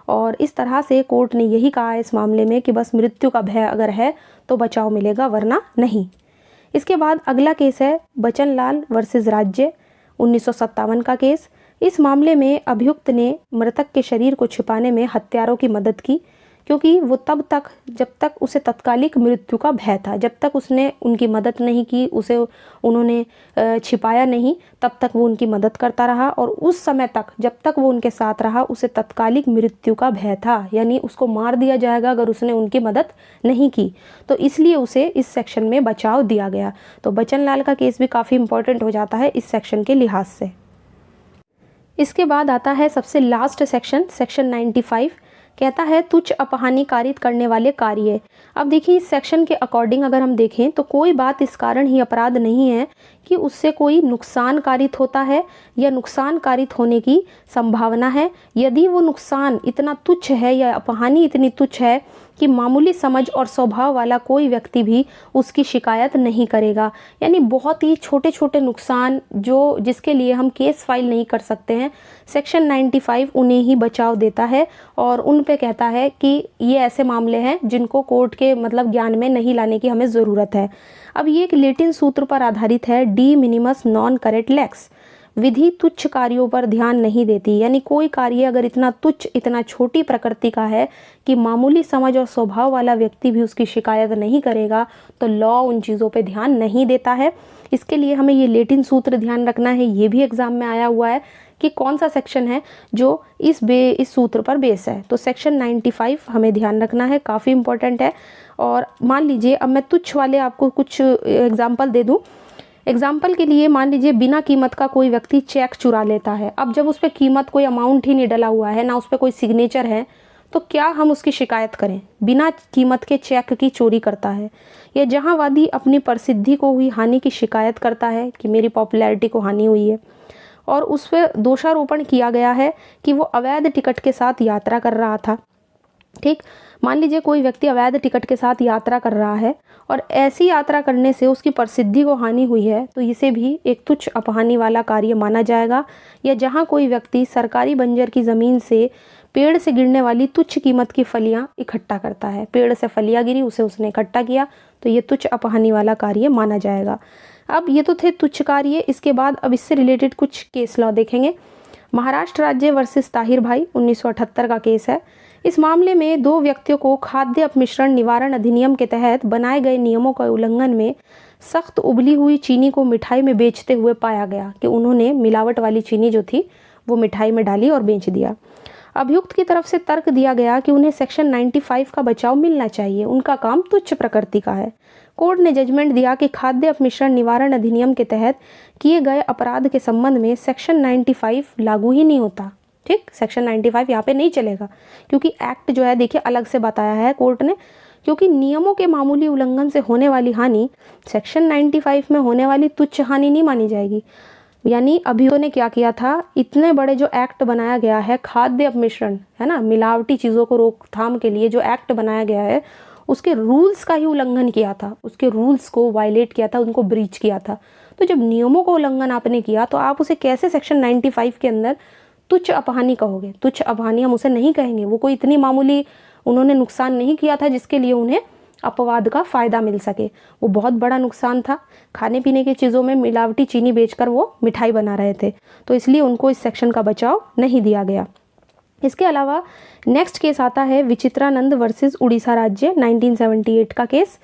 और इस तरह से कोर्ट ने यही कहा है इस मामले में कि बस मृत्यु का भय अगर है तो बचाव मिलेगा, वरना नहीं। इसके बाद अगला केस है बचनलाल वर्सेस राज्य 1957 का केस। इस मामले में अभियुक्त ने मृतक के शरीर को छिपाने में हत्यारों की मदद की, क्योंकि वो तब तक जब तक उसे तत्कालिक मृत्यु का भय था, जब तक उसने उनकी मदद नहीं की, उसे उन्होंने छिपाया नहीं, तब तक वो उनकी मदद करता रहा। और उस समय तक जब तक वो उनके साथ रहा उसे तत्कालिक मृत्यु का भय था, यानी उसको मार दिया जाएगा अगर उसने उनकी मदद नहीं की। तो इसलिए उसे इस सेक्शन में बचाव दिया गया। तो बचनलाल का केस भी काफ़ी इंपॉर्टेंट हो जाता है इस सेक्शन के लिहाज से। इसके बाद आता है सबसे लास्ट सेक्शन, सेक्शन 95, कहता है तुच्छ अपहानि कारित करने वाले कार्य। अब देखिए इस सेक्शन के अकॉर्डिंग अगर हम देखें तो कोई बात इस कारण ही अपराध नहीं है कि उससे कोई नुकसान कारित होता है या नुकसान कारित होने की संभावना है। यदि वो नुकसान इतना तुच्छ है या अपहानि इतनी तुच्छ है कि मामूली समझ और स्वभाव वाला कोई व्यक्ति भी उसकी शिकायत नहीं करेगा, यानी बहुत ही छोटे छोटे नुकसान जो जिसके लिए हम केस फाइल नहीं कर सकते हैं, सेक्शन 95 उन्हें ही बचाव देता है और उन पे कहता है कि ये ऐसे मामले हैं जिनको कोर्ट के मतलब ज्ञान में नहीं लाने की हमें ज़रूरत है। अब ये एक लैटिन सूत्र पर आधारित है, de minimis non curat lex. विधि तुच्छ कार्यों पर ध्यान नहीं देती, यानी कोई कार्य अगर इतना तुच्छ इतना छोटी प्रकृति का है कि मामूली समझ और स्वभाव वाला व्यक्ति भी उसकी शिकायत नहीं करेगा तो लॉ उन चीज़ों पे ध्यान नहीं देता है। इसके लिए हमें ये लैटिन सूत्र ध्यान रखना है, ये भी एग्जाम में आया हुआ है कि कौन सा सेक्शन है जो इस सूत्र पर बेस है। तो सेक्शन 95 हमें ध्यान रखना है, काफ़ी इंपॉर्टेंट है। और मान लीजिए अब मैं तुच्छ वाले आपको कुछ एग्जाम्पल दे दूँ। एग्जाम्पल के लिए मान लीजिए बिना कीमत का कोई व्यक्ति चेक चुरा लेता है। अब जब उस पर कीमत कोई अमाउंट ही नहीं डला हुआ है, ना उस पर कोई सिग्नेचर है, तो क्या हम उसकी शिकायत करें? बिना कीमत के चेक की चोरी करता है, या जहां वादी अपनी प्रसिद्धि को हुई हानि की शिकायत करता है कि मेरी पॉपुलैरिटी को हानि हुई है, और उस पर दोषारोपण किया गया है कि वो अवैध टिकट के साथ यात्रा कर रहा था। ठीक, मान लीजिए कोई व्यक्ति अवैध टिकट के साथ यात्रा कर रहा है और ऐसी यात्रा करने से उसकी प्रसिद्धि को हानि हुई है, तो इसे भी एक तुच्छ अपहानि वाला कार्य माना जाएगा। या जहां कोई व्यक्ति सरकारी बंजर की ज़मीन से पेड़ से गिरने वाली तुच्छ कीमत की फलियां इकट्ठा करता है, पेड़ से फलियां गिरी, उसे उसने इकट्ठा किया, तो ये तुच्छ अपहानि वाला कार्य माना जाएगा। अब ये तो थे तुच्छ कार्य। इसके बाद अब इससे रिलेटेड कुछ केस लॉ देखेंगे। महाराष्ट्र राज्य वर्सेस ताहिर भाई 1978 का केस है। इस मामले में दो व्यक्तियों को खाद्य अपमिश्रण निवारण अधिनियम के तहत बनाए गए नियमों का उल्लंघन में सख्त उबली हुई चीनी को मिठाई में बेचते हुए पाया गया कि उन्होंने मिलावट वाली चीनी जो थी वो मिठाई में डाली और बेच दिया। अभियुक्त की तरफ से तर्क दिया गया कि उन्हें सेक्शन 95 का बचाव मिलना चाहिए, उनका काम तुच्छ प्रकृति का है। कोर्ट ने जजमेंट दिया कि खाद्य अपमिश्रण निवारण अधिनियम के तहत किए गए अपराध के संबंध में सेक्शन 95 लागू ही नहीं होता। ठीक, सेक्शन 95 यहाँ पे नहीं चलेगा, क्योंकि एक्ट जो है देखिए अलग से बताया है कोर्ट ने, क्योंकि नियमों के मामूली उल्लंघन से होने वाली हानि सेक्शन 95 में होने वाली तुच्छ हानि नहीं मानी जाएगी। यानी अभियुक्तों ने क्या किया था, इतने बड़े जो एक्ट बनाया गया है खाद्य अपमिश्रण, है ना, मिलावटी चीज़ों को रोकथाम के लिए जो एक्ट बनाया गया है, उसके रूल्स का ही उल्लंघन किया था, उसके रूल्स को वायलेट किया था, उनको ब्रीच किया था। तो जब नियमों का उल्लंघन आपने किया तो आप उसे कैसे सेक्शन 95 के अंदर तुच्छ अपहानि कहोगे? तुच्छ अपहानि हम उसे नहीं कहेंगे, वो कोई इतनी मामूली उन्होंने नुकसान नहीं किया था जिसके लिए उन्हें अपवाद का फ़ायदा मिल सके। वो बहुत बड़ा नुकसान था, खाने पीने की चीज़ों में मिलावटी चीनी बेचकर वो मिठाई बना रहे थे, तो इसलिए उनको इस सेक्शन का बचाव नहीं दिया गया। इसके अलावा नेक्स्ट केस आता है विचित्रानंद वर्सेस उड़ीसा राज्य 1978 का केस।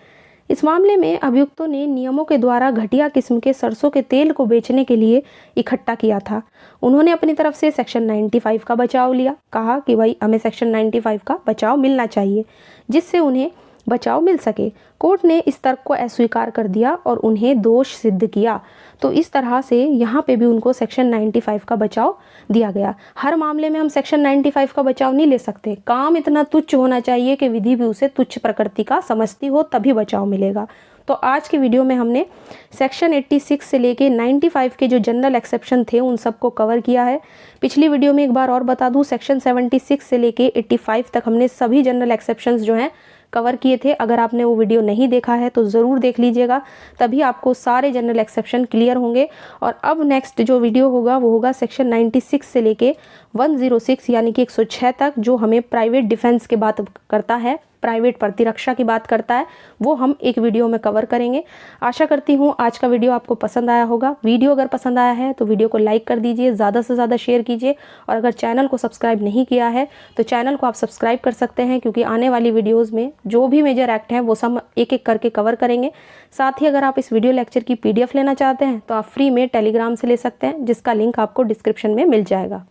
इस मामले में अभियुक्तों ने नियमों के द्वारा घटिया किस्म के सरसों के तेल को बेचने के लिए इकट्ठा किया था। उन्होंने अपनी तरफ से सेक्शन 95 का बचाव लिया, कहा कि भाई हमें सेक्शन 95 का बचाव मिलना चाहिए जिससे उन्हें बचाव मिल सके। कोर्ट ने इस तर्क को अस्वीकार कर दिया और उन्हें दोष सिद्ध किया। तो इस तरह से यहाँ पे भी उनको सेक्शन 95 का बचाव दिया गया। हर मामले में हम सेक्शन 95 का बचाव नहीं ले सकते, काम इतना तुच्छ होना चाहिए कि विधि भी उसे तुच्छ प्रकृति का समझती हो, तभी बचाव मिलेगा। तो आज के वीडियो में हमने सेक्शन 86 से लेके 95 के जो जनरल एक्सेप्शन थे उन सबको कवर किया है। पिछली वीडियो में एक बार और बता दूं, सेक्शन 76 से लेके 85 तक हमने सभी जनरल एक्सेप्शंस जो हैं कवर किए थे। अगर आपने वो वीडियो नहीं देखा है तो ज़रूर देख लीजिएगा, तभी आपको सारे जनरल एक्सेप्शन क्लियर होंगे। और अब नेक्स्ट जो वीडियो होगा वो होगा सेक्शन 96 से लेके 106 यानी कि 106 तक, जो हमें प्राइवेट डिफेंस की बात करता है, प्राइवेट प्रतिरक्षा की बात करता है, वो हम एक वीडियो में कवर करेंगे। आशा करती हूँ आज का वीडियो आपको पसंद आया होगा। वीडियो अगर पसंद आया है तो वीडियो को लाइक कर दीजिए, ज़्यादा से ज़्यादा शेयर कीजिए, और अगर चैनल को सब्सक्राइब नहीं किया है तो चैनल को आप सब्सक्राइब कर सकते हैं, क्योंकि आने वाली वीडियोज़ में जो भी मेजर एक्ट हैं वो सब एक एक करके कवर करेंगे। साथ ही अगर आप इस वीडियो लेक्चर की PDF लेना चाहते हैं तो आप फ्री में टेलीग्राम से ले सकते हैं, जिसका लिंक आपको डिस्क्रिप्शन में मिल जाएगा।